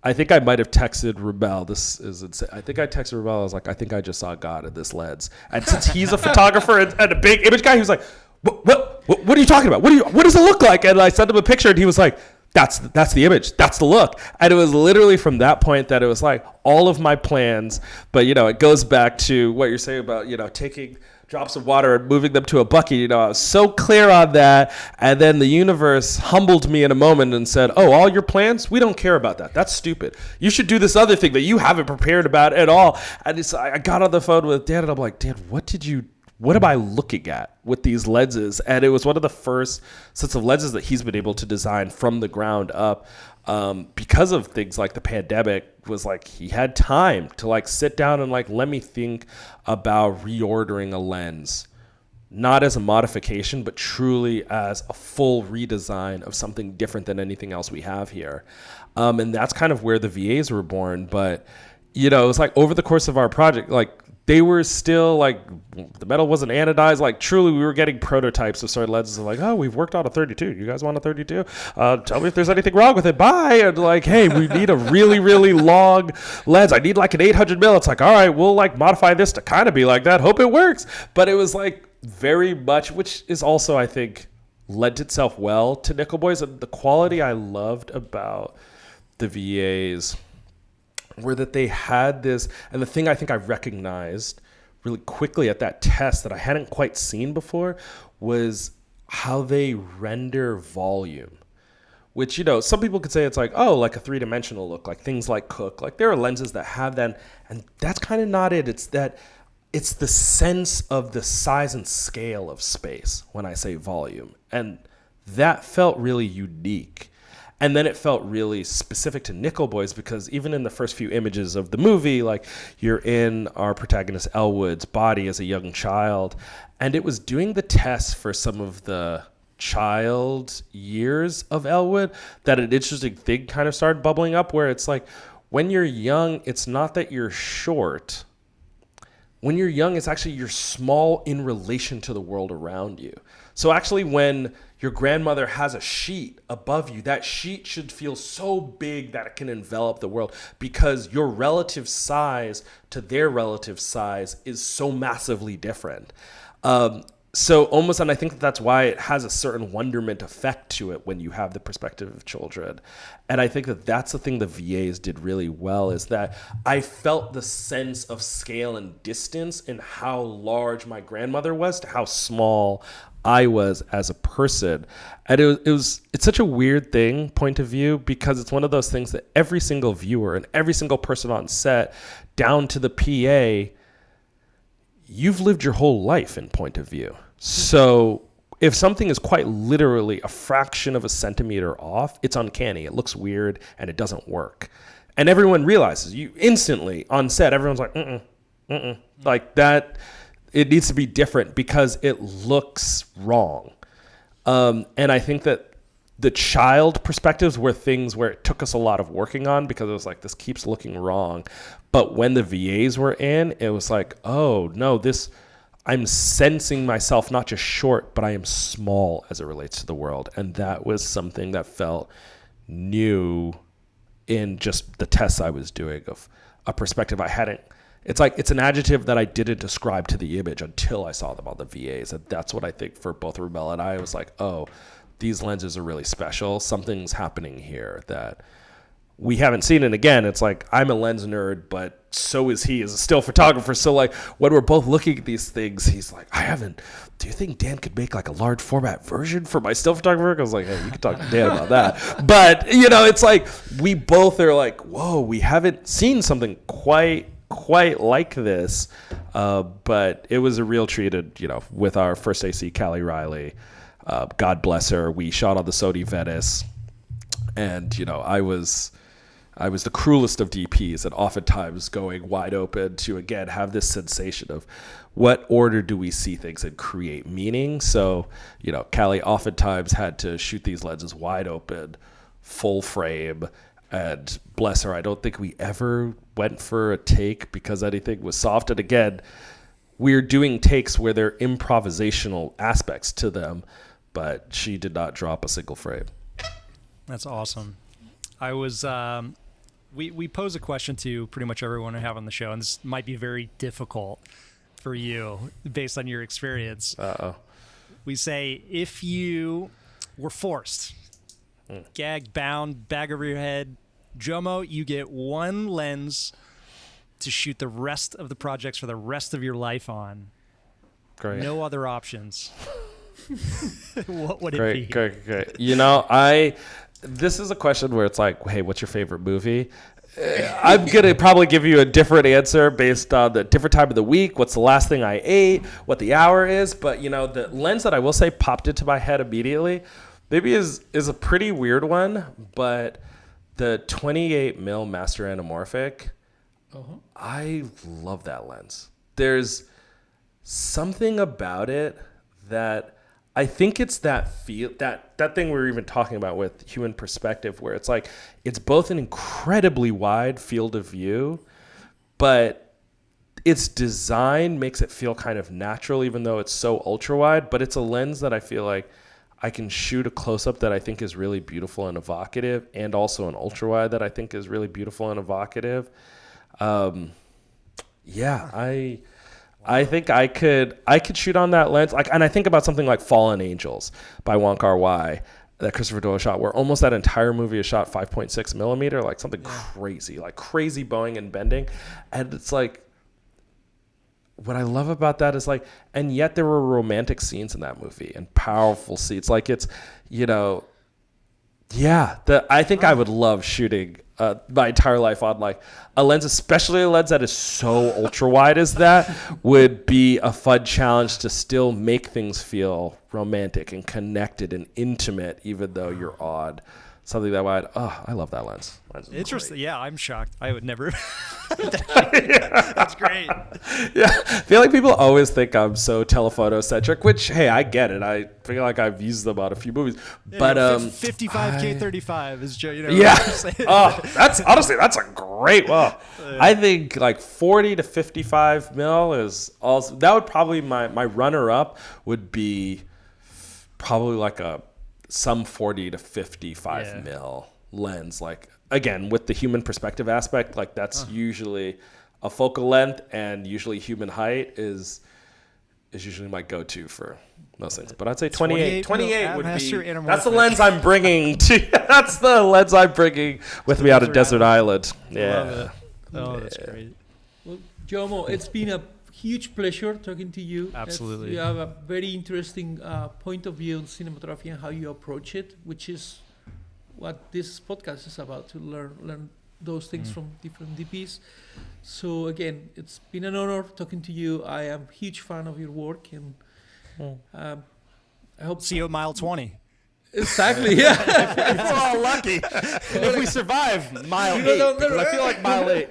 I think I might have texted Ramel. This is insane. I think I texted Ramel. I was like, I think I just saw God in this lens. And since he's a photographer and a big image guy, he was like, what are you talking about? What does it look like? And I sent him a picture, and he was like, that's the image. That's the look. And it was literally from that point that it was like all of my plans. But, it goes back to what you're saying about, taking drops of water and moving them to a bucket. I was so clear on that. And then the universe humbled me in a moment and said, oh, all your plans? We don't care about that. That's stupid. You should do this other thing that you haven't prepared about at all. And I got on the phone with Dan and I'm like, Dan, what am I looking at with these lenses? And it was one of the first sets of lenses that he's been able to design from the ground up because of things like the pandemic. Was like he had time to like sit down and like let me think about reordering a lens, not as a modification, but truly as a full redesign of something different than anything else we have here. And that's kind of where the VAs were born. But, it was like over the course of our project, like they were still like, the metal wasn't anodized. Like truly we were getting prototypes of certain lenses of like, oh, we've worked on a 32. You guys want a 32? Tell me if there's anything wrong with it. Bye. And like, hey, we need a really, really long lens. I need like an 800 mil. It's like, all right, we'll like modify this to kind of be like that. Hope it works. But it was like very much, which is also, I think, lent itself well to Nickel Boys. And the quality I loved about the VAs were that they had this, and the thing I think I recognized really quickly at that test that I hadn't quite seen before was how they render volume, which, some people could say it's like, oh, like a three-dimensional look, like things like Cook, like there are lenses that have that, and that's kind of not it. It's the sense of the size and scale of space when I say volume, and that felt really unique. And then it felt really specific to Nickel Boys because even in the first few images of the movie, like you're in our protagonist Elwood's body as a young child, and it was doing the tests for some of the child years of Elwood that an interesting thing kind of started bubbling up where it's like when you're young, it's not that you're short. When you're young, it's actually you're small in relation to the world around you. So actually when your grandmother has a sheet above you. That sheet should feel so big that it can envelop the world because your relative size to their relative size is so massively different. So almost, and I think that's why it has a certain wonderment effect to it when you have the perspective of children. And I think that that's the thing the VAs did really well, is that I felt the sense of scale and distance in how large my grandmother was to how small I was as a person. And it's such a weird thing, point of view, because it's one of those things that every single viewer and every single person on set, down to the PA, you've lived your whole life in point of view. So if something is quite literally a fraction of a centimeter off, it's uncanny. It looks weird and it doesn't work. And everyone realizes, you instantly on set, everyone's like, like that. It needs to be different because it looks wrong. And I think that the child perspectives were things where it took us a lot of working on because it was like, this keeps looking wrong. But when the VAs were in, it was like, oh no, I'm sensing myself not just short, but I am small as it relates to the world. And that was something that felt new in just the tests I was doing of a perspective I hadn't. It's like, it's an adjective that I didn't describe to the image until I saw them on the VAs. And that's what I think for both Ramel and I was like, oh, these lenses are really special. Something's happening here that we haven't seen. And again, it's like, I'm a lens nerd, but so is he as a still photographer. So like when we're both looking at these things, he's like, do you think Dan could make like a large format version for my still photographer? I was like, hey, you can talk to Dan about that. But it's like, we both are like, whoa, we haven't seen something quite like this. But it was a real treat, with our first AC, Callie Riley. God bless her. We shot on the Sony Venice, and I was the cruelest of DPs, and oftentimes going wide open to again have this sensation of what order do we see things and create meaning. So Callie oftentimes had to shoot these lenses wide open, full frame, and bless her, I don't think we ever went for a take because anything was soft. And again, we're doing takes where there are improvisational aspects to them, but she did not drop a single frame. That's awesome. I was, we pose a question to pretty much everyone we have on the show, and this might be very difficult for you based on your experience. Uh-oh. We say, if you were forced, gagged, bound, bag over your head, Jomo, you get one lens to shoot the rest of the projects for the rest of your life on. Great. No other options. What would it be? Great. This is a question where it's like, hey, what's your favorite movie? I'm going to probably give you a different answer based on the different time of the week, what's the last thing I ate, what the hour is. But, the lens that I will say popped into my head immediately maybe is a pretty weird one, but the 28 mil master anamorphic, I love that lens. There's something about it that I think it's that feel, that thing we were even talking about with human perspective, where it's like, it's both an incredibly wide field of view, but its design makes it feel kind of natural, even though it's so ultra wide. But it's a lens that I feel like I can shoot a close-up that I think is really beautiful and evocative, and also an ultra-wide that I think is really beautiful and evocative. I think I could shoot on that lens. And I think about something like Fallen Angels by Wong Kar-wai that Christopher Doyle shot, where almost that entire movie is shot 5.6 millimeter, like something crazy, like crazy bowing and bending. And it's like, what I love about that is like, and yet there were romantic scenes in that movie and powerful scenes. Like it's, I think I would love shooting my entire life on like a lens, especially a lens that is so ultra wide as that would be a fun challenge to still make things feel romantic and connected and intimate, even though you're on something that wide. Oh, I love that lens. Interesting. Great. Yeah, I'm shocked. I would never. That's great. Yeah, I feel like people always think I'm so telephoto centric, which, hey, I get it. I feel like I've used them on a few movies, but 55K 35 is yeah. That's honestly, that's a great. Well, I think like 40 to 55 mil is also, that would probably my runner up would be probably like a some 40 to 55 Yeah. mil lens. Like, again, with the human perspective aspect, like that's usually a focal length, and usually human height is usually my go-to for most things. But I'd say 28 would Master be, Anamorphic. that's the lens I'm bringing to, that's the lens I'm bringing with me out of Desert Island. Yeah. Love it. Oh, that's great. Well, Jomo, it's been a huge pleasure talking to you. Absolutely. You have a very interesting point of view on cinematography and how you approach it, which is what this podcast is about, to learn those things from different DPs. So again, it's been an honor talking to you. I am a huge fan of your work, and I hope See you at mile 20. exactly. Yeah. We're all lucky if we survive mile 8, because I feel like mile 8.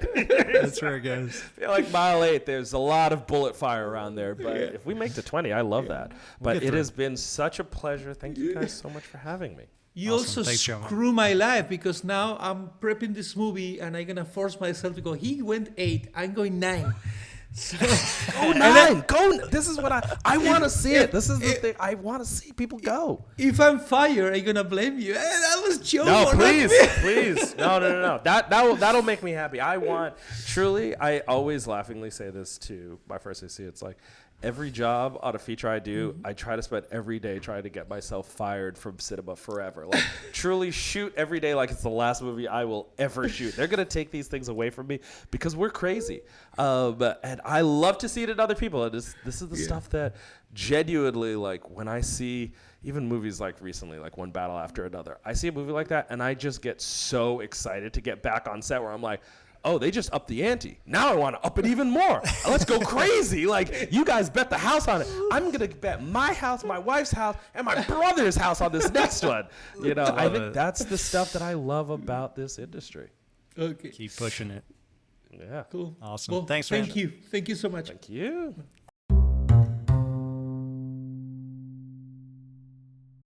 That's where it goes. I feel like mile 8, there's a lot of bullet fire around there. But if we make to 20, I love that. But get it through. has been such a pleasure. Thank you guys so much for having me. You Awesome. also Thanks, Jomo. screw my life, because now I'm prepping this movie and I'm gonna force myself to go. He went 8, I'm going 9. So, Go 9. Go. This is what I want to see it. This is the thing. I want to see people go. if I'm fired, I'm gonna blame you. That was Joe. No, not please, me. please. No. That'll make me happy. I want, truly, I always laughingly say this to my first AC. It's like, every job on a feature I do, I try to spend every day trying to get myself fired from cinema forever. Like, truly shoot every day like it's the last movie I will ever shoot. They're going to take these things away from me because we're crazy. And I love to see it in other people. And this is the stuff that genuinely, like, when I see even movies like recently, like One Battle After Another, I see a movie like that and I just get so excited to get back on set where I'm like, oh, they just upped the ante. Now I want to up it even more. Let's go crazy. Like, you guys bet the house on it. I'm going to bet my house, my wife's house, and my brother's house on this next one. You know, I think that's the stuff that I love about this industry. Okay. Keep pushing it. Yeah. Cool. Awesome. Well, Thanks, thank man. you. Thank you so much. Thank you.